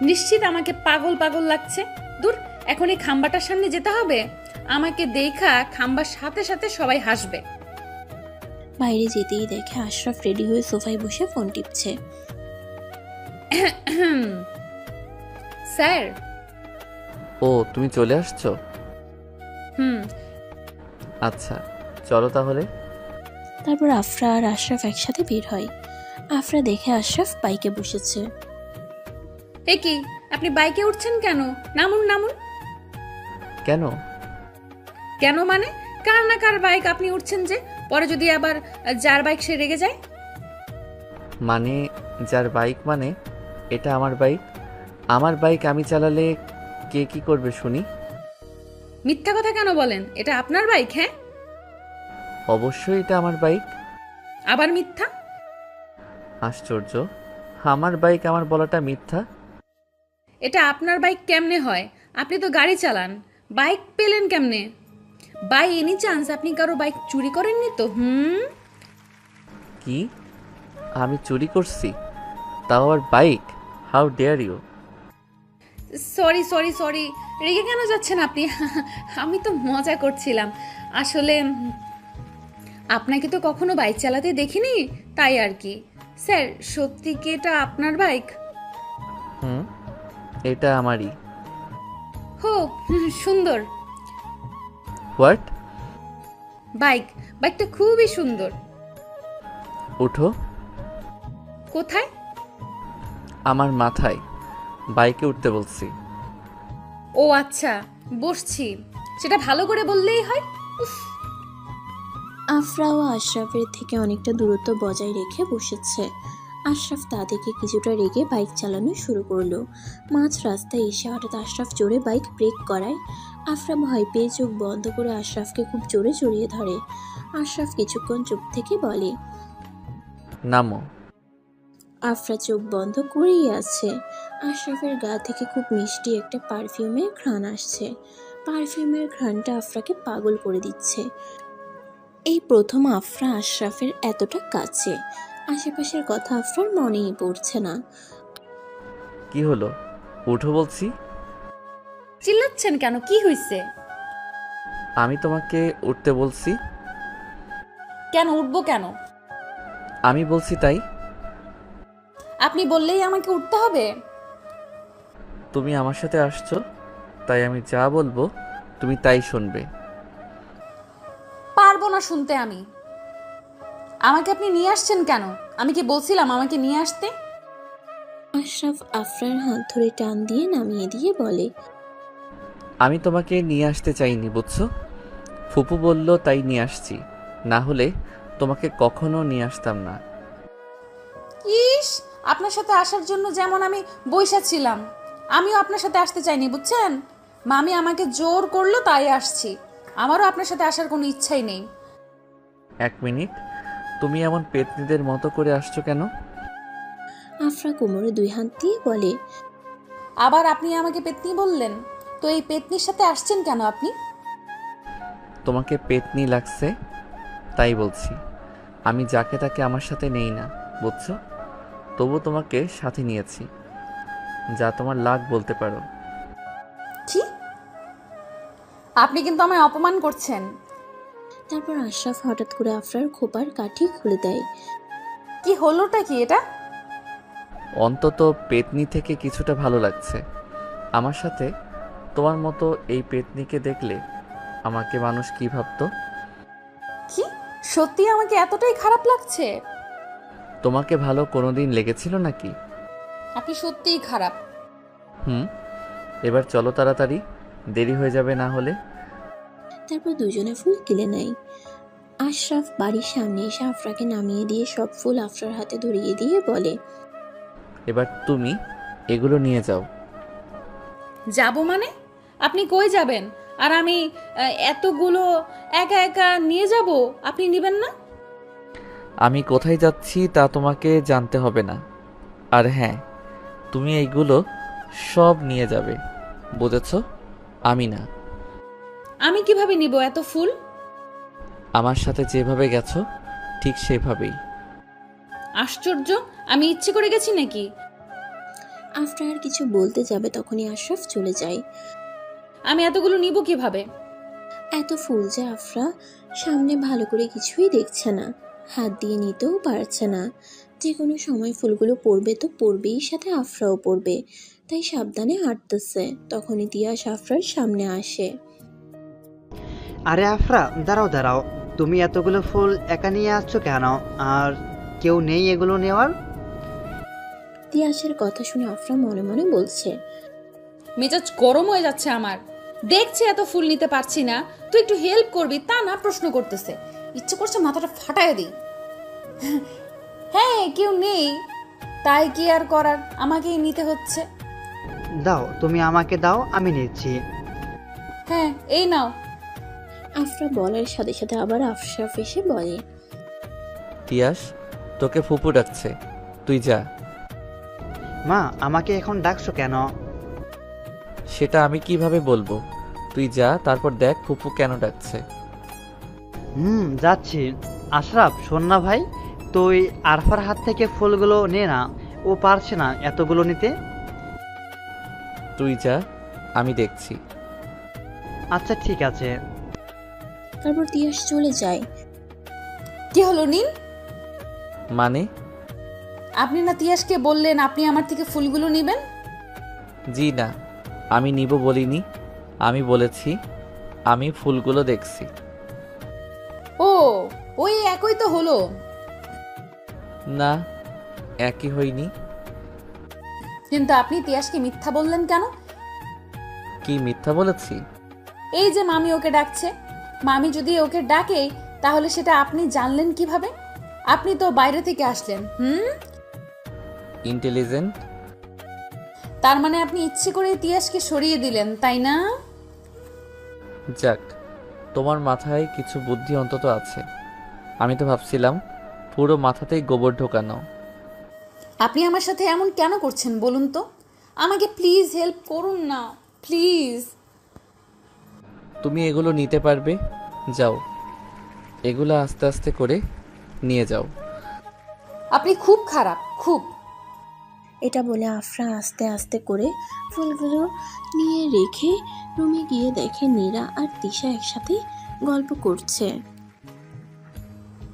নিশ্চিত আমাকে পাগল পাগল লাগছে। দূর, এখন এই খাম্বাটার সামনে যেতে হবে। আমাকে দেখা খাম্বার সাথে সাথে সবাই হাসবে।
বাইরে যেতেই দেখে আশরাফ রেডি হয়ে সোফায় বসে ফোন টিপছে।
স্যার।
ও তুমি চলে আসছো? আচ্ছা চলো তাহলে।
তারপর আফরা আর আশরাফ একসাথে বের হয়। আফরা দেখে আশরাফ বাইকে বসেছে।
এ কি, আপনি বাইকে উঠছেন কেন? নামুন নামুন।
কেন?
কেন মানে কার না কার বাইক আপনি উঠছেন যে, পরে যদি আবার যার বাইক সে রেগে যায়।
মানে যার বাইক মানে এটা আমার বাইক। আমার বাইক আমি চালালে কে কি করবে শুনি?
মিথ্যা কথা কেন বলেন? এটা আপনার বাইক? হ্যাঁ
অবশ্যই এটা আমার বাইক।
আবার মিথ্যা?
আশ্চর্য, আমার বাইক আমার বলাটা মিথ্যা?
এটা আপনার বাইক কেমনে হয়? আপনি তো গাড়ি চালান, বাইক পেলেন কেমনে? বাই এনি চান্স আপনি কারো বাইক চুরি করেননি তো?
কি? আমি চুরি করছি? তাও আবার bike? How dare you!
Sorry sorry sorry, রেগে কেন যাচ্ছেন আপনি? আমি তো মজা করছিলাম আসলে। আপনাকে তো কখনো বাইক চালাতে দেখিনি, তাই আর কি। স্যার, সত্যি কি এটা আপনার বাইক?
এটা আমারই।
হো, সুন্দর।
হোয়াট?
বাইকটা খুবই সুন্দর।
উঠো।
কোথায়?
আমার মাথায়। বাইকে উঠতে বলছি।
ও আচ্ছা, বসছি। সেটা ভালো করে বললেই হয়। উফ।
আফরা ও আশরাফের থেকে অনেকটা দূরত্ব বজায় রেখে বসেছে। আশরাফ তা দেখে কিছুটা রেগে বাইক চালানো শুরু করলো। মাঝ রাস্তায় এসে হঠাৎ আশরাফ জোরে বাইক ব্রেক করায় আফরা ভয় পেয়ে চোখ বন্ধ করে আশরাফকে খুব জোরে জড়িয়ে ধরে। আশরাফ কিছুক্ষণ চুপ থেকে বলে,
নামো।
আফরা চোখ বন্ধ করেই আছে। আশরাফের গা থেকে খুব মিষ্টি একটা পারফিউমের ঘ্রাণ আসছে। পারফিউমের ঘ্রাণটা আফরাকে পাগল করে দিচ্ছে। এই প্রথম আফরা আশরাফের এতটা কাছে। আশেপাশের কথা আফরার মনেই পড়ছে না।
কি হলো? উঠো বলছি।
চিল্লাচ্ছেন কেন? কি হয়েছে?
আমি তোমাকে উঠতে বলছি।
কেন উঠবো কেন?
আমি বলছি তাই।
আপনি বললেই আমাকে উঠতে হবে?
তুমি আমার সাথে আসছো, তাই আমি যা বলবো তুমি তাই শুনবে।
পারবো না শুনতে আমি। আমাকে আপনি নিয়ে আসছেন কেন? আমি কি বলছিলাম আমাকে নিয়ে আসতে?
আশরাফ আফরার হাত ধরে টান দিয়ে নামিয়ে দিয়ে বলে,
আমি তোমাকে নিয়ে আসতে চাইনি, বুঝছো? ফুপু বলল তাই নিয়ে আসছি, না হলে তোমাকে কখনো নিয়ে আসতাম না।
ইস, আপনার সাথে আসার জন্য যেমন আমি বইসা ছিলাম, আমিও আপনার সাথে আসতে চাইনি, বুঝছেন? মামি আমাকে জোর করলো তাই আসছি। আমারও আপনার সাথে আসার কোনো ইচ্ছাই নেই।
এক মিনিট, তুমি এমন পেতনিদের মতো করে আসছো কেন?
আফরা কোমরে দুই হাত দিয়ে বলে,
আবার আপনি আমাকে পেতনি বললেন? তো এই পেতনির সাথে আসছেন কেন আপনি?
তোমাকে পেতনি লাগছে তাই বলছি। আমি যাকে তাকে আমার সাথে নেই না, বুঝছো? তবু তোমাকে সাথে নিয়েছি, যা তোমার লাগ বলতে পারো।
কি? আপনি কিন্তু আমায় অপমান করছেন।
তারপর আশরাফ হঠাৎ করে আফরার খোপার কাঠি খুলে দেয়।
কি হলোটা কি এটা?
অন্তত পেতনি থেকে কিছুটা ভালো লাগছে আমার সাথে। তোমার মতো এই পেতনিকে দেখলে আমাকে মানুষ কি ভাবতো?
কি সত্যি আমাকে এতটাই খারাপ লাগছে?
তোমাকে ভালো কোনোদিন লেগেছিল নাকি?
আপনি সত্যিই খারাপ।
এবার চলো তাড়াতাড়ি, দেরি হয়ে যাবে না হলে।
তারপর দুজনে ফুল কিনে নেয়। আশরাফ বাড়ির সামনে এসে আফরাকে নামিয়ে দিয়ে সব ফুল আফরার হাতে ধরিয়ে দিয়ে বলে,
এবার তুমি এগুলো নিয়ে যাও।
যাব মানে? আপনি কই যাবেন? আর আমি এতগুলো একা একা নিয়ে যাব, আপনি নেবেন না?
আমি কোথায় যাচ্ছি তা তোমাকে জানতে হবে না। আর হ্যাঁ, তুমি এইগুলো সব নিয়ে যাবে, বুঝেছো? আমি না।
আমি কিভাবে নিব এত ফুল?
আমার সাথে যেভাবে গেছো ঠিক সেভাবেই।
আশ্চর্য, আমি ইচ্ছে করে গেছি নাকি?
আফরা আর কিছু বলতে যাবে তখনই আশরাফ চলে যায়।
আমি এতগুলো নিব কিভাবে?
এত ফুল যে আফরা সামনে ভালো করে কিছুই দেখছে না, হাত দিয়ে নিতেও পারছে না। যে কোনো সময় ফুলগুলো পড়বে তো পড়বেই, সাথে আফরাও পড়বে, তাই সাবধানে হাঁটতেছে। তখনই তিয়াস আফরার সামনে আসে।
আরে আফরা, দাঁড়াও দাঁড়াও, তুমি এতগুলো ফুল একা নিয়ে আসছো কেন? আর কেউ নেই এগুলো নেওয়ার?
তিয়াসের কথা শুনে আফরা মনে মনে বলছে,
মেজাজ গরম হয়ে যাচ্ছে আমার। দেখছি এত ফুল নিতে পারছি না, তুই একটু হেল্প করবি, তা না প্রশ্ন করতেছে। ইচ্ছে করছে মাথাটা ফাটায় দিই। হ্যাঁ, কেউ নেই তাই কি আর করার, আমাকেই নিতে হচ্ছে।
দাও, তুমি আমাকে দাও, আমি নিচ্ছি।
হ্যাঁ, এই নাও।
আফরা বলার সাথে সাথে আবার আফরাফ এসে বলে,
তিয়াস, তোকে ফুপু ডাকছে, তুই যা।
মা, আমাকে এখন ডাকছো কেন?
সেটা আমি কিভাবে বলবো? তুই যা, তারপর দেখ ফুপু কেন ডাকছে।
যাচ্ছি। আশরাফ, শোন না ভাই, তুই আরফার হাত থেকে ফুলগুলো নে না, ও পারছে না এতগুলো নিতে।
তুই যা, আমি দেখছি।
আচ্ছা ঠিক আছে।
তারপর তিয়াস চলে যায়।
কি হলো নিন?
মানে?
আপনি না তিয়াসকে বললেন আপনি আমার থেকে ফুলগুলো নেবেন?
জি না, আমি নিব বলিনি, আমি বলেছি আমি ফুলগুলো দেখছি।
ও, ওই একই তো হলো।
না, একই হয়নি।
কিন্তু আপনি তিয়াসকে মিথ্যা বললেন কেন?
কি মিথ্যা বলেছি?
এই যে মামি ওকে ডাকছে, মামি যদি ওকে ডাকে তাহলে সেটা আপনি জানলেন কিভাবে? আপনি তো বাইরে থেকে আসলেন।
ইন্টেলিজেন্ট।
তার মানে আপনি ইচ্ছে করে তিয়াসকে সরিয়ে দিলেন, তাই না?
যাক, তোমার মাথায় কিছু বুদ্ধি অন্তত আছে। আমি তো ভাবছিলাম পুরো মাথাতেই গোবর ঢোকানো।
আপনি আমার সাথে এমন কেন করছেন বলুন তো? আমাকে প্লিজ হেল্প করুন না, প্লিজ।
তুমি এগুলো নিতে পারবে, যাও, এগুলো আস্তে আস্তে করে নিয়ে যাও।
আপনি খুব খারাপ, খুব।
এটা বলে আফরা আস্তে আস্তে করে ফুলগুলো নিয়ে রেখে রুমে গিয়ে দেখে নীরা আর তিশা একসাথে গল্প করছে।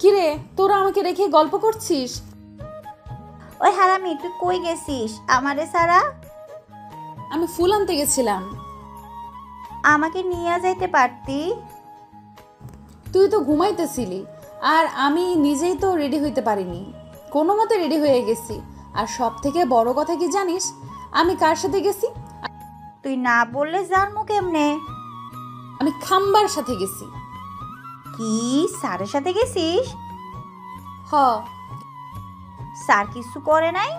কিরে, তোরা আমাকে রেখে গল্প করছিস?
ওই হারামি, তুই কই গেছিস আমারে সারা?
আমি ফুল আনতে গেছিলাম।
আমাকে নিয়ে যাইতে পারতি।
তুই তো ঘুমাইতেছিলি, আর আমি নিজেই তো রেডি হইতে পারিনি, কোনো মতে রেডি হয়ে গেছি। আর সব থেকে বড় কথা কি জানিস আমি কার সাথে গেছি?
তুই না বললে জানবো কেমনে?
আমি খাম্বার সাথে গেছি।
কি, স্যারের সাথে গেছিস?
হ।
স্যার কিছু করে নাই?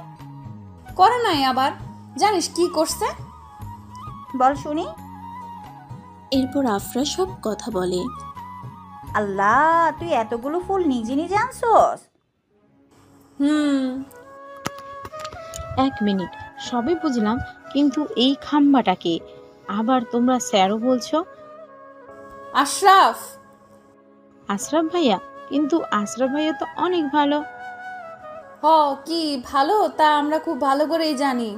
করে নাই আবার। জানিস কি করছে?
বল শুনি।
এরপর আফরা সব কথা বলে।
আল্লাহ, তুই এতগুলো ফুল নিজে নিজে আনছস?
1 মিনিট, সবই বুঝলাম, কিন্তু এই খাম্বাটাকে আবার তোমরা স্যারও বলছো।
আশরাফ,
আশরাফ ভাইয়া? কিন্তু আশরাফ ভাইয়া তো অনেক ভালো।
হ কি ভালো তা আমরা খুব ভালো করেই জানি।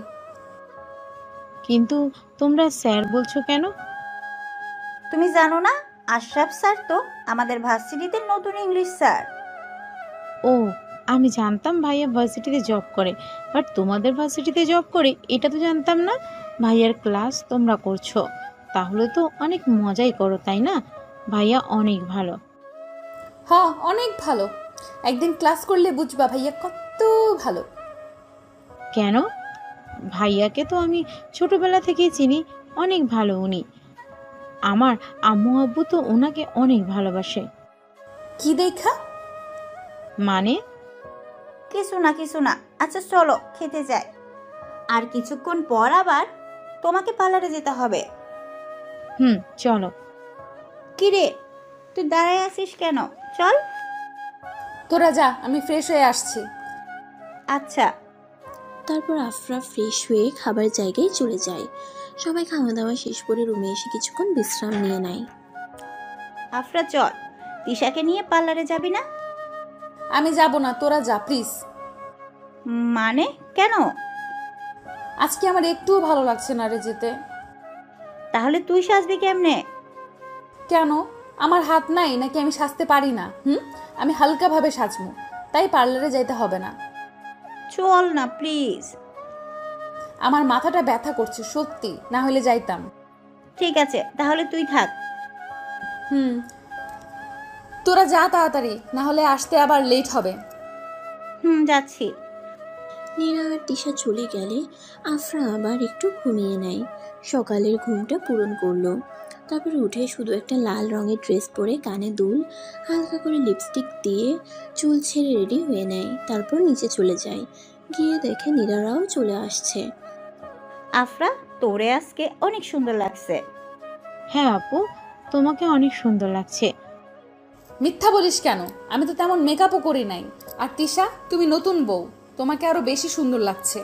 কিন্তু তোমরা স্যার বলছো কেন?
তুমি জানো না, আশরাফ স্যার তো আমাদের ভার্সিটিতে নতুন ইংলিশ স্যার।
ও, আমি জানতাম ভাইয়া ভার্সিটিতে জব করে, বাট তোমাদের ভার্সিটিতে জব করে এটা তো জানতাম না। ভাইয়ার ক্লাস তোমরা করছো, তাহলে তো অনেক মজাই করো, তাই না? ভাইয়া অনেক ভালো।
হ অনেক ভালো, একদিন ক্লাস করলে বুঝবা ভাইয়া কত ভালো।
কেন? ভাইয়াকে তো আমি ছোটবেলা থেকেই চিনি, অনেক ভালো উনি। আমার আম্মু আব্বু তো ওনাকে অনেক ভালোবাসে।
কি দেখা?
মানে?
কিছু না। আচ্ছা চলো খেতে যাই, আর কিছুক্ষণ পর আবার তোমাকে পার্লারে যেতে হবে।
চলো।
কিরে, তুই দাঁড়ায় আছিস কেন? চল।
তোরা যা, আমি ফ্রেশ হয়ে আসছি।
আচ্ছা।
তারপর আফরা ফ্রেশ হয়ে খাবার জায়গায় চলে যায়। সবাই খাওয়া দাওয়া শেষ করে রুমে এসে কিছুক্ষণ বিশ্রাম নিয়ে নেয়।
আফরা চল, তিশাকে নিয়ে পার্লারে যাবি না?
আমি যাব না, তোরা যা প্লিজ।
মানে কেন?
আজকে আমার একটুও ভালো লাগছে না রে যেতে।
তাহলে তুই সাজবি কেমনে?
কেন, আমার হাত নাই নাকি আমি সাজতে পারি না? আমি হালকাভাবে সাজবো, তাই পার্লারে যাইতে হবে না।
চল না প্লিজ।
আমার মাথাটা ব্যথা করছে সত্যি, না হলে যাইতাম।
ঠিক আছে, তাহলে তুই থাক।
তোরা যা তাড়াতাড়ি, না হলে আসতে আবার লেট হবে।
যাচ্ছি।
নীরা আর তিশা চলে গেলে আফরা আবার একটু ঘুমিয়ে নেয়। সকালের ঘুমটা পূরণ করলো। তারপর উঠে শুধু একটা লাল রঙের ড্রেস পরে, কানে দুল, হালকা করে লিপস্টিক দিয়ে চুল ছেড়ে রেডি হয়ে নেয়। তারপর নিচে চলে যায়, গিয়ে দেখে নীরারাও চলে আসছে।
আফরা, তোরে আজকে অনেক সুন্দর লাগছে।
হ্যাঁ আপু, তোমাকে অনেক সুন্দর লাগছে।
মিথ্যা বলিস কেন? আমি তো তেমন মেকআপও করি নাই। আর তিশা, তুমি নতুন বউ, তোমাকে আরো বেশি সুন্দর লাগছে।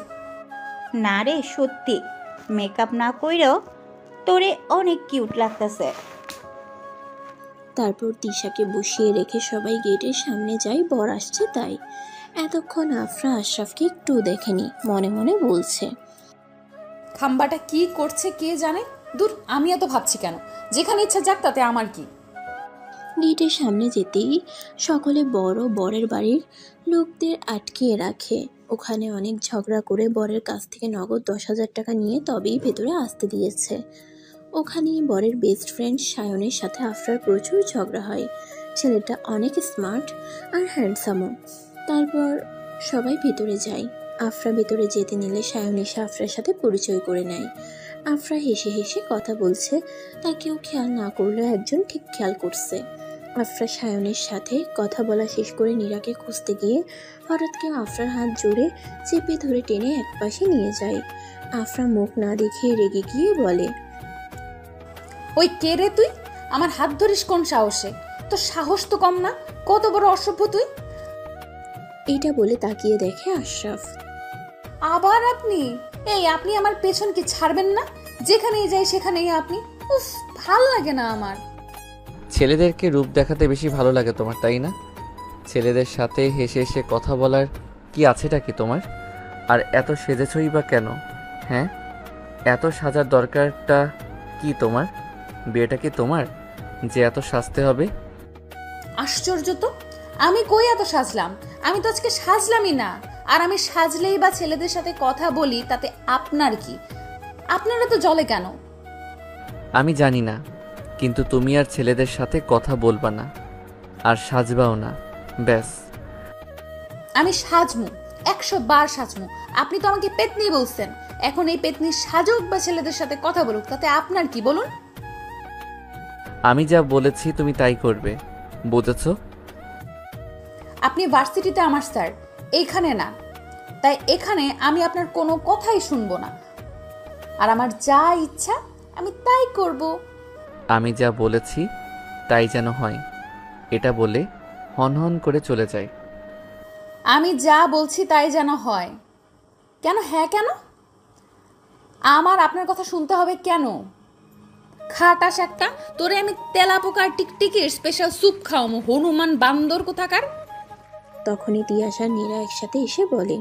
না রে, সত্যি মেকআপ না কইরেও তোরে অনেক কিউট লাগতেছে।
তারপর তিশাকে বসিয়ে রেখে সবাই গেটের সামনে যায়, বর আসছে তাই। এতক্ষণ আফরা আশরাফকে একটু দেখেনি, মনে মনে বলছে,
খাম্বাটা কি করছে কে জানে। দূর, আমি এত ভাবছি কেন? যেখানে ইচ্ছা যাক, তাতে আমার কি।
গেটের সামনে যেতেই সকলে বড় বরের বাড়ির লোকদের আটকিয়ে রাখে। ওখানে অনেক ঝগড়া করে বরের কাছ থেকে নগদ 10,000 টাকা নিয়ে তবেই ভেতরে আসতে দিয়েছে। ওখানেই বরের বেস্ট ফ্রেন্ড সায়নের সাথে আফরার প্রচুর ঝগড়া হয়। ছেলেটা অনেক স্মার্ট আর হ্যান্ডসামও। তারপর সবাই ভেতরে যায়। আফরা ভেতরে যেতে নিলে সায়ন এসে আফরার সাথে পরিচয় করে নেয়। আফরা হেসে হেসে কথা বলছে, তা কেউ খেয়াল না করলেও একজন ঠিক খেয়াল করছে। আফরা সায়নের সাথে কথা বলা শেষ করে নীরাকে খুঁজতে গিয়ে হঠাৎ কেউ আফরার হাত জোরে চেপে ধরে টেনে একপাশে নিয়ে যায়। আফরা মুখ না দেখিয়ে রেগে গিয়ে বলে,
ওই কে রে তুই? আমার হাত ধরিস কোন সাহসে? তোর সাহস তো কম না, কত বড় অসভ্য তুই।
এইটা বলে তাকিয়ে দেখে আশরাফ।
আবার আপনি? আপনি আমার পেছন কি ছাড়বেন না? যেখানেই যাই সেখানেই আপনি। উফ, ভাল লাগে না আমার।
ছেলেদেরকে রূপ দেখাতে বেশি ভালো লাগে তোমার, তাই না? ছেলেদের সাথে হেসে হেসে কথা বলার কি আছেটা কি তোমার? আর এত সেজেছই বা কেন? হ্যাঁ, এত সাজার দরকারটা কি তোমার? বিয়েটা কি তোমার যে এত সাজতে হবে?
আশ্চর্য তো, আমি কই এত সাজলাম? আমি তো আজকে সাজলামই না। আর আমি সাজলেই বা ছেলেদের সাথে কথা বলি, তাতে আপনার কি? আপনারা তো জলে কেন?
আমি জানি না, কিন্তু তুমি আর ছেলেদের সাথে কথা বলবা না, আর সাজবাও না, ব্যাস।
আমি সাজমু, 100 বার সাজমু। আপনি তো আমাকে পেতনি বলছেন, এখন এই পেতনি সাজুক বা ছেলেদের সাথে কথা বলুক, তাতে আপনার কি বলুন?
আমি যা বলেছি তুমি তাই করবে, বুঝেছো?
আপনি ভার্সিটিতে আমার স্যার, এইখানে না। তাই এখানে আমি আপনার কোনো কথাই শুনবো না, আর আমার যা ইচ্ছা আমি তাই করব।
আমি যা বলেছি তাই যেন হয়, এটা বলে হনহন করে চলে যায়।
আমি যা বলছি তাই যেন হয়। কেন? হ্যাঁ কেন? আমার আপনার কথা শুনতে হবে কেন? খাটাস একটা, তোরে আমি তেলাপোকার টিকটিকির স্পেশাল স্যুপ খাওয়ামো, হনুমান বান্দর কোথাকার।
তখনই তিয়াস আর নীরা একসাথে এসে বলে,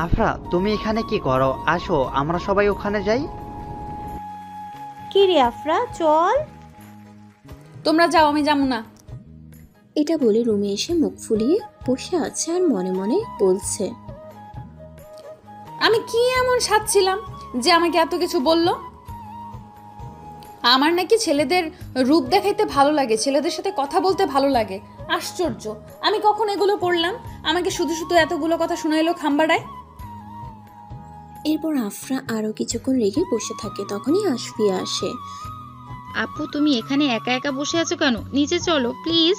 আফরা তুমি এখানে কি করো? আসো আমরা সবাই ওখানে যাই।
কি রে আফরা, চল।
তোমরা যাও, আমি যাবো না।
এটা বলে রুমে এসে মুখ ফুলিয়ে বসে আছে আর মনে মনে বলছে,
আমি কি এমন সাজছিলাম যে আমাকে এত কিছু বলল? আমার নাকি ছেলেদের রূপ দেখাইতে ভালো লাগে, ছেলেদের সাথে কথা বলতে ভালো লাগে। আশ্চর্য, আমি কখন এগুলো করলাম? আমাকে শুধু শুধু এতগুলো কথা শুনাইলো খাম্বাড়ায়।
এরপর আফরা আরো কিছুক্ষণ রেগে বসে থাকে। তখনই আশফিয়া আসে।
আপু তুমি এখানে একা একা বসে আছো কেন? নিচে চলো প্লিজ।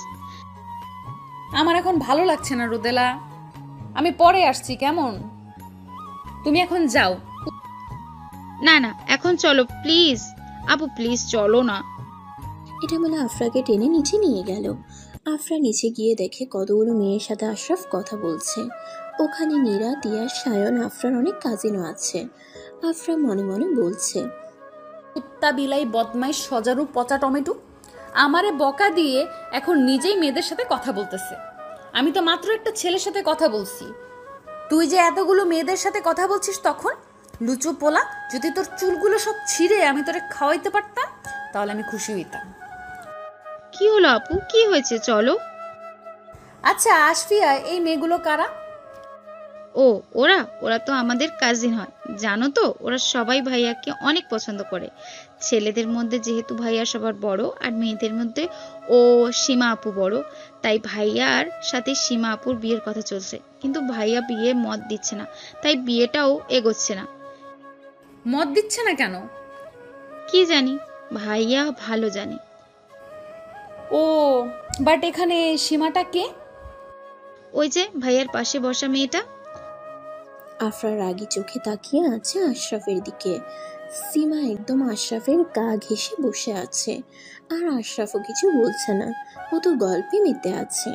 আমার এখন ভালো লাগছে না রোদেলা, আমি পরে আসছি কেমন? তুমি এখন যাও।
না না, এখন চলো প্লিজ। আপু প্লিজ চলো না।
এটা বলে আফরাকে টেনে নিচে নিয়ে গেল। আফরা নিচে গিয়ে দেখে কতগুলো মেয়ের সাথে আশরাফ কথা বলছে। ওখানে নীরা, তিয়াস, সায়ন, আফরার অনেক কাজিনও আছে। আফরা মনে মনে বলছে,
কুত্তা বিলাই বদমাইশ সজারু পচা টমেটো আমারে বকা দিয়ে এখন নিজেই মেয়েদের সাথে কথা বলতেছে। আমি তো মাত্র একটা ছেলের সাথে কথা বলছি, তুই যে এতগুলো মেয়েদের সাথে কথা বলছিস তখন? লুচু পোলা, যদি তোর চুলগুলো সব ছিঁড়ে আমি তোরে খাওয়াইতে পারতাম তাহলে আমি খুশি হইতাম।
কি হলো আপু, কি হয়েছে? চলো।
আচ্ছা আশফিয়া, এই মেয়েগুলো কারা?
ও ওরা ওরা তো আমাদের কাজিন হয়। জানো তো, ওরা সবাই ভাইয়াকে অনেক পছন্দ করে। ছেলেদের মধ্যে যেহেতু ভাইয়া সবার বড় আর মেয়েদের মধ্যে ও সীমা আপু বড়, তাই ভাইয়ার সাথে সীমা আপুর বিয়ের কথা চলছে, কিন্তু ভাইয়া বিয়ে মত দিচ্ছে না, তাই বিয়েটাও এগোচ্ছে না।
মত দিচ্ছে না কেন?
কি জানি, ভাইয়া ভালো জানে।
ও বাট এখানে সীমাটা কে?
ওই যে ভাইয়ার পাশে বসা মেয়েটা।
আফরা রাগী চোখে তাকিয়ে আছে আশরাফের দিকে। সীমা একদম আশরাফের গা ঘেঁষে বসে আছে, আর আশরাফও কিছু বলছে না, ও তো গল্পে মেতে আছে।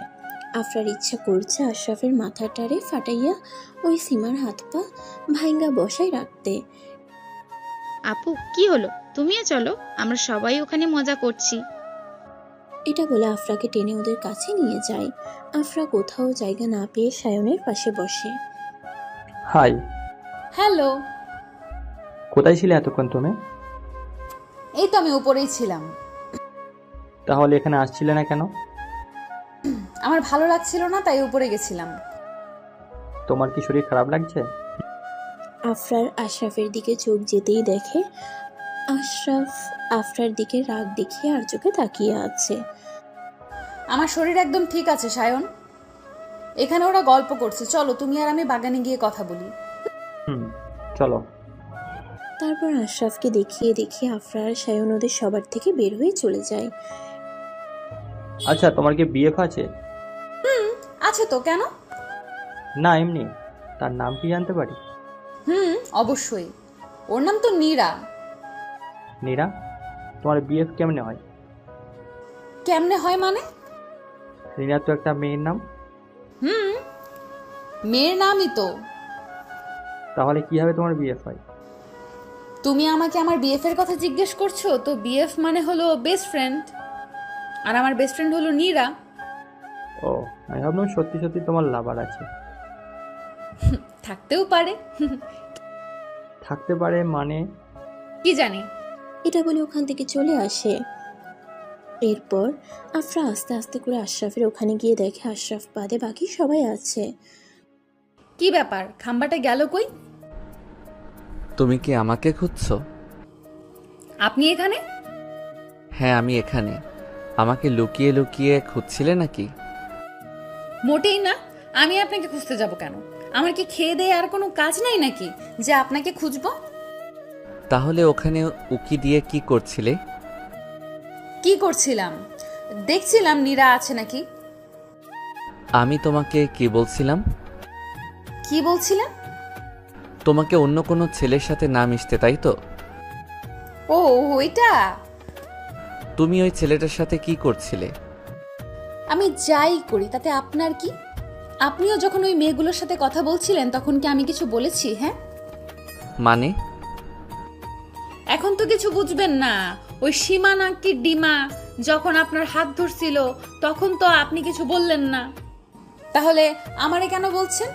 আফরার ইচ্ছা করছে আশরাফের মাথাটারে ফাটাইয়া ওই সীমার হাত পা ভাইঙ্গা বসায় রাখতে।
আপু কি হলো? তুমিও চলো, আমরা সবাই ওখানে মজা করছি।
এটা বলে আফরাকে টেনে ওদের কাছে নিয়ে যায়। আফরা কোথাও জায়গা না পেয়ে সায়নের পাশে বসে।
হাই।
হ্যালো।
কোথায় ছিলে এতক্ষণ তুমি?
এই তো আমি উপরেই ছিলাম।
তাহলে এখানে আসছিলে না কেন?
আমার ভালো লাগছিল না তাই উপরে গেছিলাম।
তোমার কি শরীর খারাপ লাগছে?
আফরার আশরাফের দিকে চোখ যেতেই দেখে আশরাফ আফরার দিকে রাগ দেখিয়ে আর চোখে তাকিয়ে আছে।
আমার শরীর একদম ঠিক আছে সায়ন, এখানে ওরা গল্প করছে, চলো তুমি আর আমি বাগানে গিয়ে কথা বলি।
চলো।
তারপর আশরাফকে দেখিয়ে দেখিয়ে আফরা আর সায়ন ওদের সবার থেকে বের হয়ে চলে যায়।
আচ্ছা তোমার কি বিএফ আছে?
আছে তো, কেন?
না এমনি। তার নাম কি জানতে পারি?
অবশ্যই, ওর নাম তো নীরা।
নীরা? তোমার বিএফ কেমনে হয়?
কেমনে হয় মানে?
নীরা তো একটা মেয়ের নাম।
মেয়ের নামই তো।
তাহলে কিভাবে তোমার বিএফ হয়?
তুমি আমাকে আমার বিএফ এর কথা জিজ্ঞেস করছো তো? বিএফ মানে হলো বেস্ট ফ্রেন্ড, আর আমার বেস্ট ফ্রেন্ড হলো নীরা।
ও, আমি ভাবলাম সত্যি সত্যি তোমার লাভার আছে।
থাকতেও পারে।
থাকতে পারে মানে?
কি জানি।
এটা বলে ওখান থেকে চলে আসে। এরপর আফরা আস্তে আস্তে করে আশরাফের ওখানে গিয়ে দেখে আশরাফ বাদে বাকি সবাই আছে।
কি ব্যাপার, খাম্বাটা গেল কই?
তুমি কি আমাকে খুঁজছো?
আপনি এখানে?
হ্যাঁ আমি এখানে। আমাকে লুকিয়ে লুকিয়ে খুঁজছিলে নাকি?
মোটেই না, আমি আপনাকে খুঁজতে যাব কেন? আমার কি খেয়ে দেয়ে আর কোনো কাজ নাই নাকি যে আপনাকে খুঁজবো?
তাহলে ওখানে উকি দিয়ে কি করছিলে?
কি করছিলাম? দেখছিলাম নীরা আছে নাকি।
আমি তোমাকে কি বলছিলাম?
কি বলছিলেন?
তোমাকে অন্য কোনো ছেলের সাথে না মিশতে, তাই তো?
ও ওইটা।
তুমি ওই ছেলেটার সাথে কি করছিলে?
আমি যাই করি তাতে আপনার কি? আপনিও যখন ওই মেয়েগুলোর সাথে কথা বলছিলেন তখন কি আমি কিছু বলেছি? হ্যাঁ
মানে?
এখন তো কিছু বুঝবেন না। ওই সীমা নাকি ডিমা যখন আপনার হাত ধরছিল তখন তো আপনি কিছু বললেন না, তাহলে আমারে কেন বলছেন?